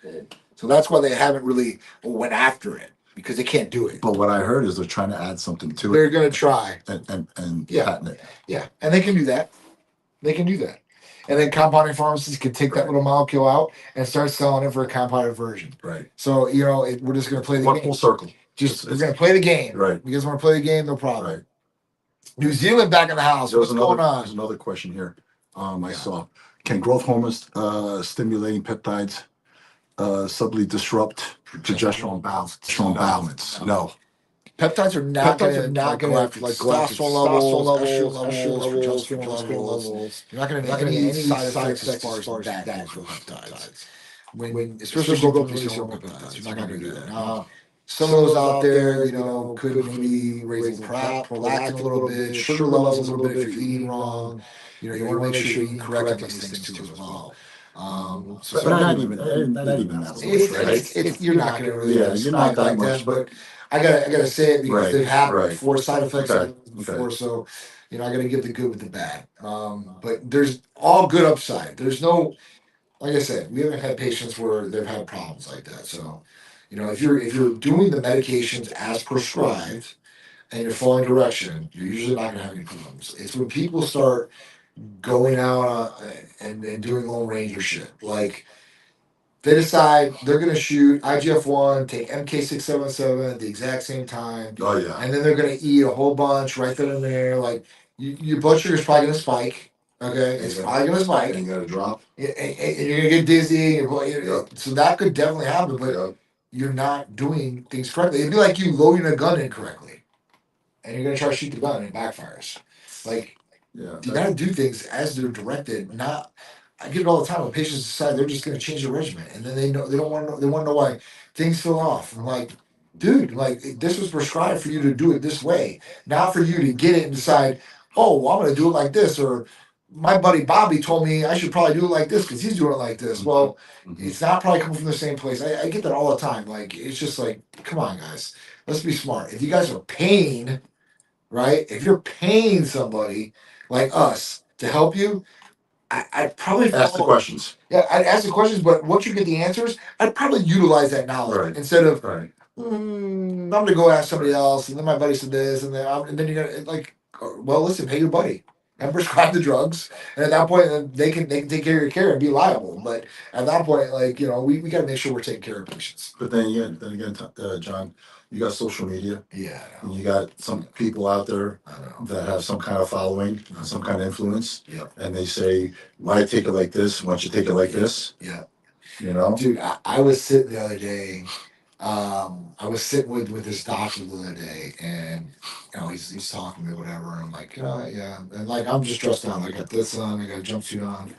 So that's why they haven't really went after it, because they can't do it. But what I heard is they're trying to add something to They're it going to try. and Yeah. patent it. Yeah, and they can do that. They can do that. And then compounding pharmacies can take that little molecule out and start selling it for a compounded version. Right. So, we're just going to play the One game. full circle. We're going to play the game. Right. You guys want to play the game? No problem. Right. New Zealand back in the house. What's going on? There's another question here. I saw. Can growth hormones stimulating peptides subtly disrupt progesterone balance? No. Peptides are not going to go have after like testosterone levels, progesterone levels. You're not going to get any side effects as far as that for peptides. When especially growth hormone peptides, you're not going to do that. Now, some of those out there, could maybe raise prolactin a little bit, sugar levels a little bit if you're eating wrong. You want to make sure you eat correct on these things too as well. But not even that. It's you're not going to really you're not that like much. that, but I gotta say it because they've had Right. before side effects Okay. before, so I gotta give the good with the bad. But there's all good upside. There's no, like I said, we haven't had patients where they've had problems like that. So, if you're doing the medications as prescribed and you're following direction, you're usually not gonna have any problems. It's when people start going out and doing long ranger shit, like they decide they're going to shoot IGF-1, take MK677 at the exact same time, Oh yeah. and then they're going to eat a whole bunch right then and there. Like your blood sugar is probably going to spike. Okay, it's probably going to spike. And you got to drop. And you're going to get dizzy. So that could definitely happen, but Yep. you're not doing things correctly. It'd be like you loading a gun incorrectly, and you're going to try to shoot the gun and it backfires. Like Yeah. you got to do things as they're directed, not. I get it all the time when patients decide they're just going to change their regimen, and then they don't want to know. They want to know why things feel off. I'm like, dude, like this was prescribed for you to do it this way, not for you to get it and decide, oh, well, I'm going to do it like this, or my buddy Bobby told me I should probably do it like this because he's doing it like this. Well, it's not probably coming from the same place. I get that all the time. Like it's just like, come on, guys, let's be smart. If you guys are paying right? If you're paying somebody like us to help you, I'd probably Ask the follow. questions. Yeah, I'd ask the questions, but once you get the answers, I'd probably utilize that knowledge Right. instead of Right. I'm gonna go ask somebody else, and then my buddy said this, and then you're gonna like, well, listen, pay your buddy and prescribe the drugs, and at that point, then they can take care of your care and be liable. But at that point, like we got to make sure we're taking care of patients. But then again, John, you got social media. Yeah, I And know. you got some people out there I know. that have some kind of following, some kind of influence, Yep. and they say, "Why take it like this? Why don't you take it like this?" Yeah, You know. dude, I was sitting the other day. I was sitting with this doctor the other day, and he's talking to me, whatever. And I'm like, yeah, and like I'm just dressed down. I got this on, I got a jumpsuit on,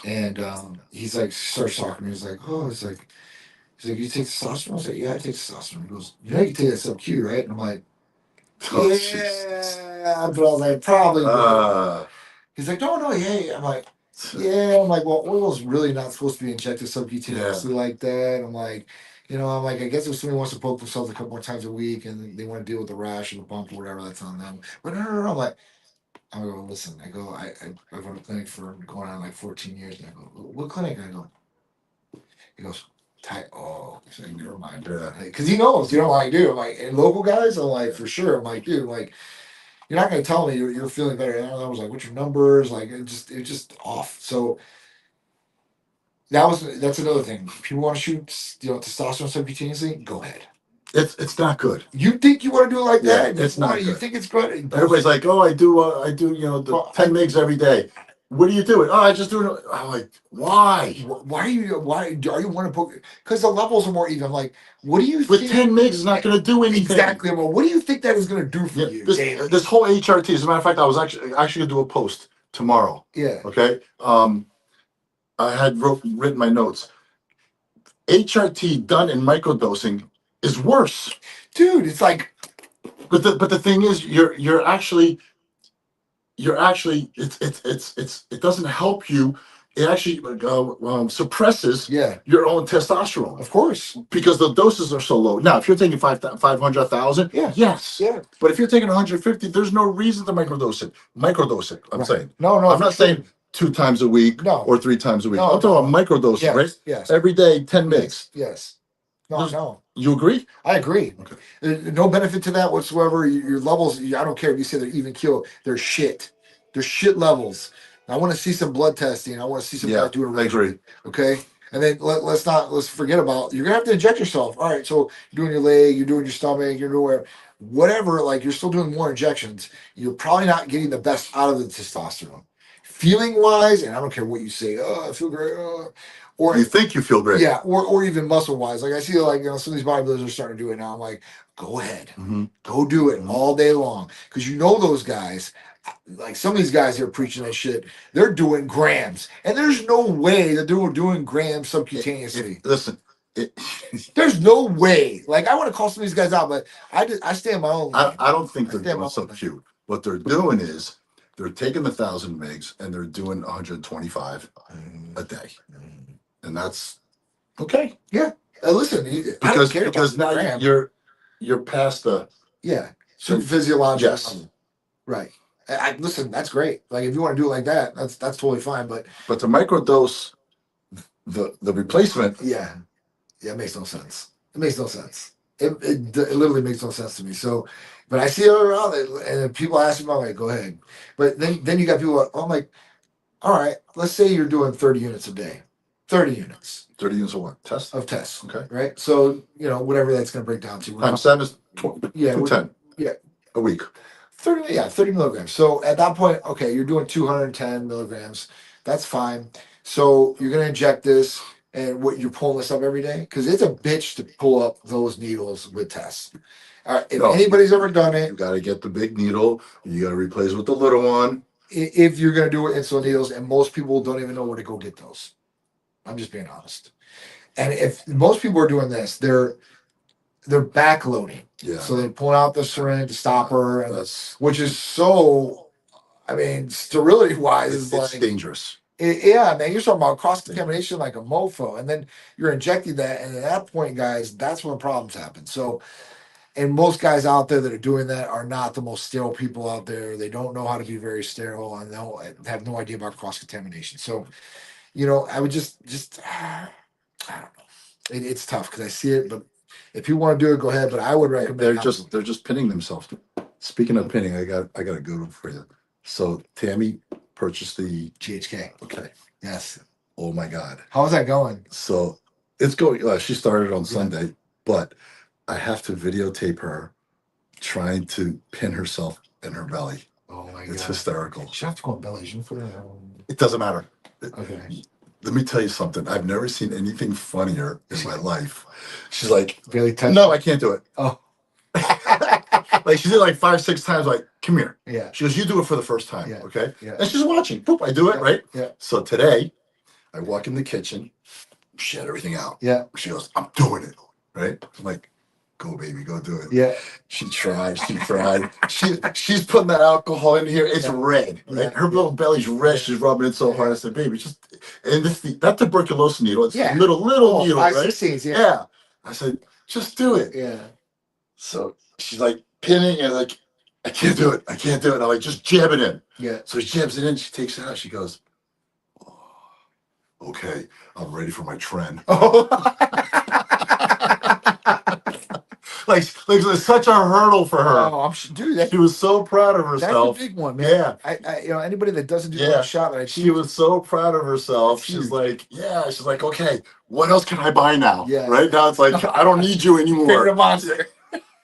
and he's like, starts talking to me. He's like, oh, he's like, you take testosterone? I was like, yeah, I take testosterone. He goes, you know, you take that sub Q, right? And I'm like, Oh, Jesus. yeah, but I was like, probably. Uh, He's like, no, yeah. I'm like, yeah. I'm like, well, oil's really not supposed to be injected subcutaneously like that. I'm like, I guess if somebody wants to poke themselves a couple more times a week and they want to deal with the rash or the bump or whatever, that's on them. But no. I'm like, I go, listen, I've run a clinic for going on like 14 years. And I go, what clinic? And I go, he goes, he's like, never mind. Yeah. Because he knows, what I do. I'm like, and local guys, I'm like, for sure. I'm like, dude, like, you're not going to tell me you're feeling better. And I was like, what's your numbers? Like, it's just off. So that's another thing. If people want to shoot, testosterone subcutaneously, go ahead. it's not good. You think you want to do it like Yeah, that? it's not You good. think it's good? Everybody's like, "Oh, I do the Well, 10 mgs every day." What do you do? Oh, I just do it. I'm like, why? Why are you want to poke? Because the levels are more even. Like, what do you With think? 10 mgs, it's not going to do anything. Exactly. Well, what do you think that is going to do for Yeah, you? this whole HRT. As a matter of fact, I was actually going to do a post tomorrow. Yeah. Okay. I had written my notes. HRT done in microdosing is worse. Dude, it's like, But the thing is, you're actually it doesn't help you. It actually suppresses yeah, your own testosterone of course. because the doses are so low. Now, if you're taking 500,000, Yeah. yes. Yeah. But if you're taking 150, there's no reason to microdose it. Microdose it. I'm Right. saying. No, I'm not sure. saying 2 times a week No. or 3 times a week. No, I'm talking about microdosing, Yes. right? Yes. Every day, 10 mgs. Yes. There's- No. You agree? I agree. Okay. There's no benefit to that whatsoever. Your levels, I don't care if you say they're even keel, they're shit. They're shit levels. I want to see some blood testing. I want to see some guys do it I right. agree. Okay. And then let's forget about you're gonna have to inject yourself. All right, so you're doing your leg, you're doing your stomach, you're doing whatever, like you're still doing more injections. You're probably not getting the best out of the testosterone. Feeling wise, and I don't care what you say, I feel great. Or You think you feel great. yeah, or even muscle wise. Like I see like some of these bodybuilders are starting to do it now. I'm like, go ahead. Mm-hmm. Go do it all day long. Because those guys, like some of these guys here preaching that shit, they're doing grams. And there's no way that they're doing grams subcutaneously. Listen, There's no way. Like I want to call some of these guys out, but I stay in my own lane. I don't think I they're stand doing by so that. cute. What they're doing is they're taking 1,000 mgs and they're doing 125 a day, and that's okay Yeah. Listen, I don't care because about now the gram. you're past the Yeah. Super physiological. yes. Right. Listen, that's great. Like if you want to do it like that, that's totally fine. But But to microdose the replacement, yeah, it makes no sense. It makes no sense. It literally makes no sense to me. So, but I see it around it, and people ask me, I'm like, go ahead. But then you got people. I'm like, all right, let's say you're doing 30 units a day, 30 units 30 units of what test? of tests. Okay. Right. So whatever that's going to break down to. Times 7 is 210. Yeah. A week. 30 milligrams. So at that point, okay, you're doing 210 milligrams. That's fine. So you're gonna inject this, and what you're pulling this up every day because it's a bitch to pull up those needles with tests. If No. anybody's ever done You it, got to get the big needle. You got to replace it with the little one. if you're gonna do it insulin needles, and most people don't even know where to go get those. I'm just being honest. And if most people are doing this, they're backloading. Yeah. So they pull out the syringe, the stopper, and That's which is so. I mean, sterility wise, it's is like dangerous. yeah, man, you're talking about cross contamination like a mofo, and then you're injecting that, and at that point, guys, that's when problems happen. So And most guys out there that are doing that are not the most sterile people out there. They don't know how to be very sterile, and they have no idea about cross contamination. So, I would just I don't know. It's tough because I see it, but if you want to do it, go ahead. But I would recommend They're just pinning themselves. Speaking of pinning, I got a good one for you. So Tammy purchased the GHK. okay. Yes. Oh my God. How's that going? So it's going. She started on Yeah. Sunday, but I have to videotape her trying to pin herself in her belly. Oh my It's god. hysterical. She have to go on bellies. You put her It doesn't matter. Okay. Let me tell you something. I've never seen anything funnier in my life. She's like, Barely touch. no, I can't do it. Oh. Like she did like 5, 6 times. Like, come here. Yeah. She goes, you do it for the first time, Yeah. okay? Yeah. And she's watching. Boop, I do it, right? Yeah. So today, I walk in the kitchen. She had everything out. Yeah. She goes, I'm doing it, right? I'm like, go baby, go do it. Yeah. She tried. She's putting that alcohol in here. It's Yeah. red, right? Yeah. Her little belly's red. Yeah. She's rubbing it so hard. I said, baby, just and that tuberculosis needle. It's Yeah. a little needle, right? 5/16, yeah. Yeah. I said, just do it. Yeah. So she's like pinning and like, I can't do it. And I'm like, just jab it in. Yeah. So she jabs it in. She takes it out. She goes, oh, okay, I'm ready for my trend. like it's such a hurdle for her. Oh, dude, She was so proud of that's a herself. big one, man. Yeah. I anybody that doesn't do Yeah. that shot, that I She was so proud of herself. That's She's huge. like, yeah. She's like, okay, what else can I buy now? Yeah. Right now, it's like I don't need you Figure anymore. a monster.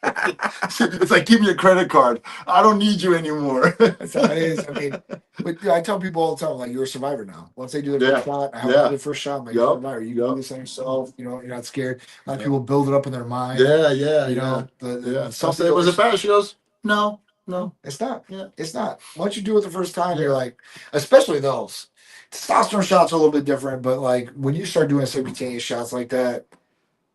It's like, give me a credit card. I don't need you anymore. That's how it is. I mean, but I tell people all the time, like, you're a survivor now. Once they do their first shot, I have the first shot, I'm like, you're a survivor. You can do this on yourself. You're not scared. A lot of people build it up in their mind. Yeah. You know, the So I said, was it bad? She goes, no. It's not. Yeah. It's not. Once you do it the first time, you're like, especially those testosterone shots are a little bit different, but like when you start doing subcutaneous shots like that,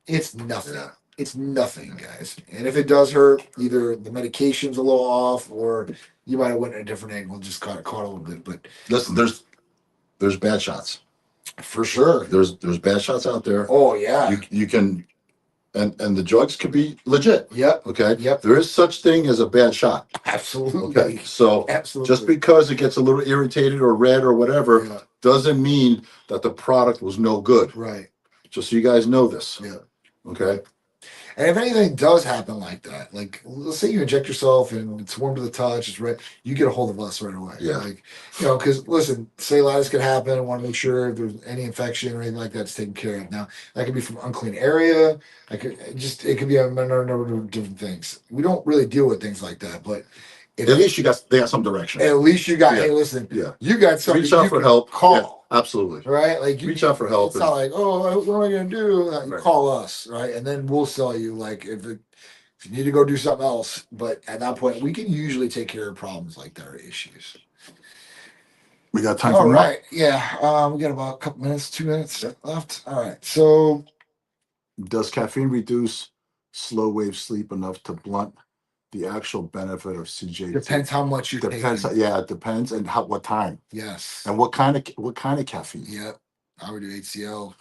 it's nothing. Yeah. It's nothing, guys. And if it does hurt, either the medication's a little off, or you might have went in a different angle and just caught a little bit. But Listen, there's bad shots. for sure, There's bad shots out there. oh yeah, You can, and the drugs could be legit. yep, Okay. Yep. There is such thing as a bad shot. absolutely, Okay. So absolutely. just because it gets a little irritated or red or whatever Yeah. doesn't mean that the product was no good. Right, Just so you guys know this. yeah. Okay. And if anything does happen like that, like let's say you inject yourself and it's warm to the touch, it's red, you get a hold of us right away. Yeah. Like, because listen, cellulitis can happen. I want to make sure if there's any infection or anything like that, it's taken care of. Now, that could be from unclean area. It could be a number of different things. We don't really deal with things like that, but At least they got some direction. at least you got, Yeah. hey, listen, Yeah. you got something Reach out you for can help. call. Yeah, absolutely. Right? Like you Reach out for help. It's not like, oh, what am I gonna do? You Right. call us, right? And then we'll sell you like if you need to go do something else. But at that point, we can usually take care of problems like that or issues. We got time All for more? right. Yeah. We got about a couple minutes, 2 minutes left. All right. So Does caffeine reduce slow wave sleep enough to blunt the actual benefit of CJT? depends how much you're Depends. taking. Yeah, it depends, and what time, Yes. and what kind of caffeine. Yep. I would do HCL.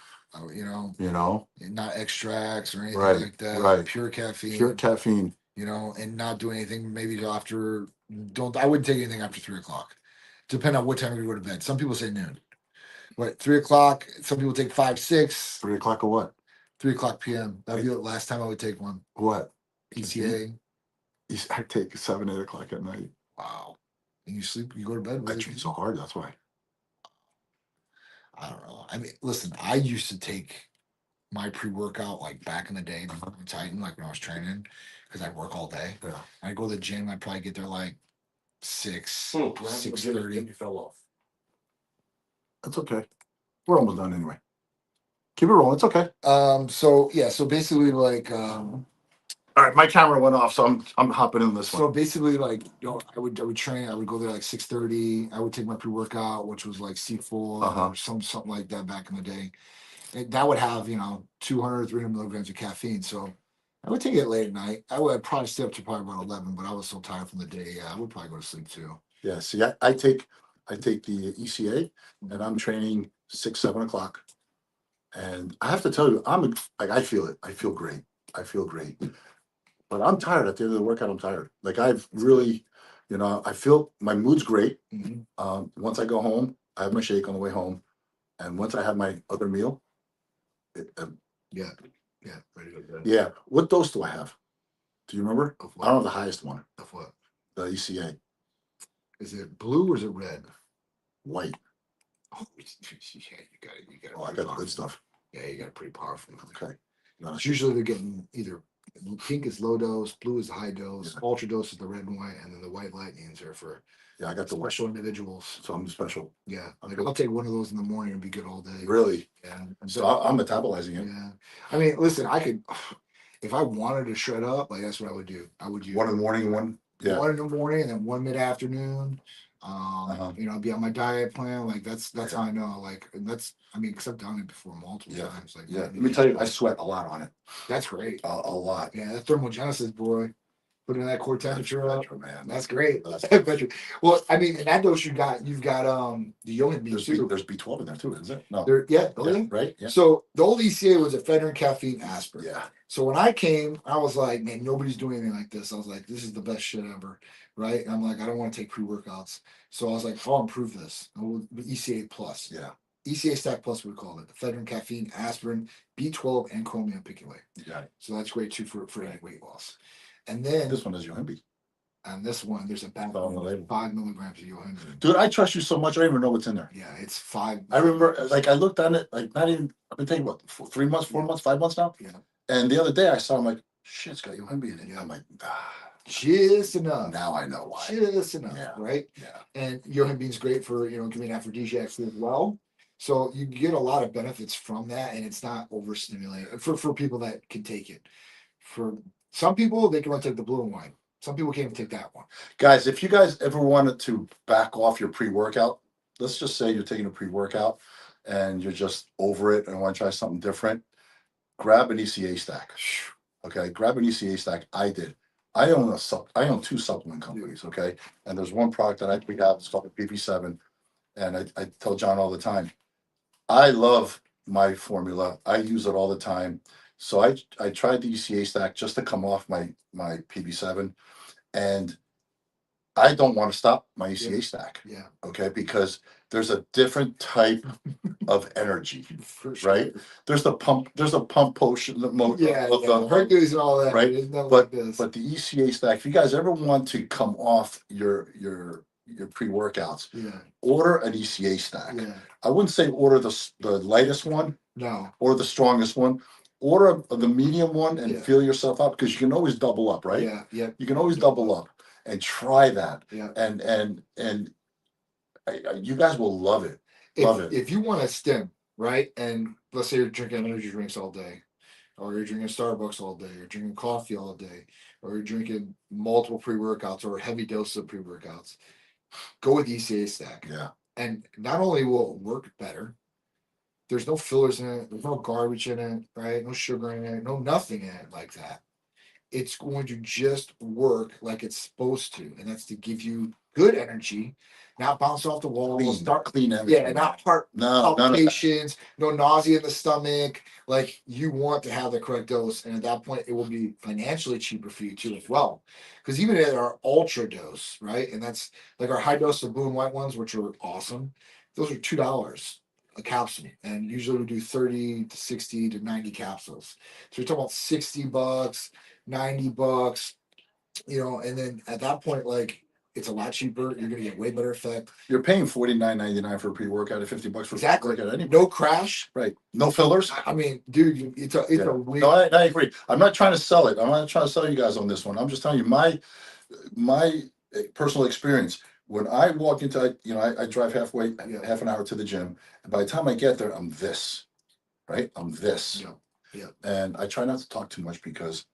You know, Not extracts or anything Right, like that. right. Pure caffeine. pure caffeine. And not do anything maybe till after. I wouldn't take anything after 3 o'clock. Depending on what time you go to bed. Some people say noon. But 3 o'clock. Some people take 5, 6. 3 o'clock or what? 3 o'clock p.m. That'd be the last time I would take one. What? ECA. I take 7, 8 o'clock at night. Wow. And you sleep. You go to bed. I train so hard. That's why. I don't know. I mean, listen. I used to take my pre-workout like back in the day before Titan, like when I was training, because I work all day. Yeah. I go to the gym. I'd probably get there like 6, You 6:30. fell off. That's okay. We're almost done anyway. Keep it rolling. It's okay. So basically like All right, my camera went off, so I'm hopping in this so one. basically like I would train. I would go there like 6:30. I would take my pre-workout, which was like C4 or something like that back in the day. And that would have 200 300 milligrams of caffeine. So I would take it late at night. I'd probably stay up to probably about 11, but I was so tired from the day. Yeah, I would probably go to sleep too. Yeah. See, I take the ECA, and I'm training 6, 7 o'clock, and I have to tell you, I feel it. I feel great. but I'm tired at the end of the workout. I'm tired. Like I've really, I feel my mood's great. Mhm. Once I go home, I have my shake on the way home, and once I have my other meal, it, Yeah. Yeah. Ready to go. yeah. What dose do I have? Do you remember? Of I don't what? have the highest one. Of what? The ECA Is it blue or is it red? white. Oh, yeah, you got it. You got it. Oh, I got the good stuff. Yeah, you got it pretty powerful. Okay. No, It's usually they're getting either pink is low dose, blue is high dose, Yeah. ultra dose is the red and white, and then the white lightnings are for yeah, I got the white. special individuals. So I'm special. Yeah, like Okay. I'll take one of those in the morning and be good all day. Really? Yeah, So I'm metabolizing it. yeah. I mean, listen, I could if I wanted to shred up, like that's what I would do. I would do One in the morning, one. Yeah. one in the morning and then one mid afternoon. Uh-huh. I'd be on my diet plan. Like that's Yeah. how I know. Like and that's I mean, because I've done it before multiple Yeah. times. Like Yeah. Let me tell you, I sweat a lot on it. that's great. A lot. Yeah, that thermogenesis, boy, putting that core temperature up. Better, man. That's great. That's- Better. Well, I mean, in that dose you've got the Yohan bean There's too. there's B12 in there too, isn't it? No. There, yeah, oh, Yeah, yeah. right? Yeah. So the old ECA was ephedrine, caffeine, aspirin. Yeah. So when I came, I was like, man, nobody's doing anything like this. I was like, this is the best shit ever, right? And I'm like, I don't want to take pre-workouts. So I was like, I'll improve this. ECA plus. Yeah. ECA Stack Plus, we call it. Ephedrine, caffeine, aspirin, B12, and chromium picoate. You got it. So that's great too for any weight loss. And then This one is Yohimbi. on this one, there's about On the label. 5 milligrams of Yohan. Dude, I trust you so much. I don't even know what's in there. Yeah, it's 5. I remember, like, I looked on it, like, not even, I've been taking what, 3 months, 4 months, 5 months now? Yeah. And the other day I saw, I'm like, shit, it's got Yohimbi in it. Yeah. I'm like, Just enough. now I know why. Just enough, Yeah. right? Yeah. And Yohan bean's great for giving aphrodisiac food as well. So you get a lot of benefits from that, and it's not overstimulating for people that can take it. For some people, they can only take the blue and white. Some people can't even take that one. guys, if you guys ever wanted to back off your pre-workout, let's just say you're taking a pre-workout and you're just over it and want to try something different, grab an ECA stack. Okay, grab an ECA stack. I did. I own 2 supplement companies. Okay, and there's one product that we have. It's called the PP7, and I tell John all the time, I love my formula. I use it all the time. So I tried the ECA stack just to come off my PP7, and I don't want to stop my ECA stack. Yeah, Okay, because there's a different type of energy. for sure. Right? There's a pump potion. Yeah, Hercules and all that. Right, It's not but like this. but the ECA stack. If you guys ever want to come off your pre-workouts, yeah, order an ECA stack. yeah, I wouldn't say order the lightest one no, or the strongest one. Order the medium one and Yeah. fill yourself up, because you can always double up, right? yeah, yeah, You can always double up and try that, yeah. and you guys will love it. Love it. If you want to stim, right, and let's say you're drinking energy drinks all day, or you're drinking Starbucks all day, or drinking coffee all day, or you're drinking multiple pre-workouts or heavy doses of pre-workouts, go with ECA stack. Yeah. And not only will it work better, there's no fillers in it, there's no garbage in it, right? No sugar in it, no nothing in it like that. It's going to just work like it's supposed to, and that's to give you good energy, not bounce off the wall, Clean energy. yeah, not heart No, none of that. palpitations, no nausea in the stomach. Like you want to have the correct dose, and at that point, it will be financially cheaper for you too as well. Because even at our ultra dose, right, and that's like our high dose of blue and white ones, which are awesome. Those are $2 a capsule, and usually we do 30 to 60 to 90 capsules. So you're talking about $60, $90, and then at that point, like it's a lot cheaper. You're gonna get way better effect. You're paying $49.99 for a pre-workout, at $50 for Exactly. a pre-workout anyway. No crash. Right. No fillers. I mean, dude, it's a Yeah. weird. No, I agree. I'm not trying to sell it. I'm not trying to sell you guys on this one. I'm just telling you my personal experience. When I walk into, I drive half an hour to the gym, and by the time I get there, I'm this, right? I'm this, Yeah. and I try not to talk too much because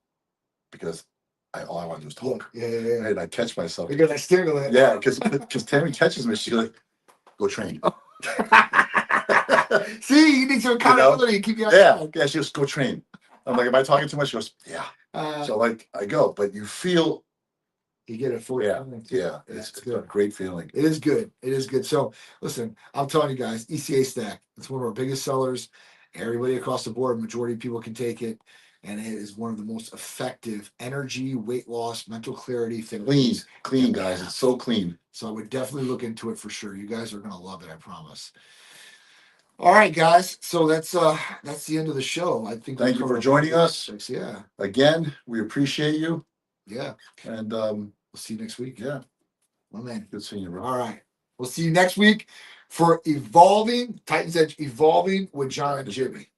all I want to do is talk. Yeah. Right? And I catch myself. Because I stimulant. Yeah, because Tammy catches me. She's like, "Go train." See, you need some accountability. Keep you on track. Yeah. She goes, "Go train." I'm like, "Am I talking too much?" She goes, "Yeah." So like, I go, but you feel, You get it for yeah, it's a good. great feeling. It is good. It is good. So listen, I'm telling you guys, ECA Stack. It's one of our biggest sellers. Everybody across the board, majority of people can take it. and it is one of the most effective energy, weight loss, mental clarity Clean, therapies. clean, guys. It's so clean. So I would definitely look into it for sure. You guys are gonna love it, I promise. All right, guys. So that's the end of the show. I think. Thank you for joining us. Yeah, Again, we appreciate you. yeah. And We'll see you next week. yeah, My man. good seeing you, bro. All right. We'll see you next week for Titans Edge Evolving with John and Jimmy.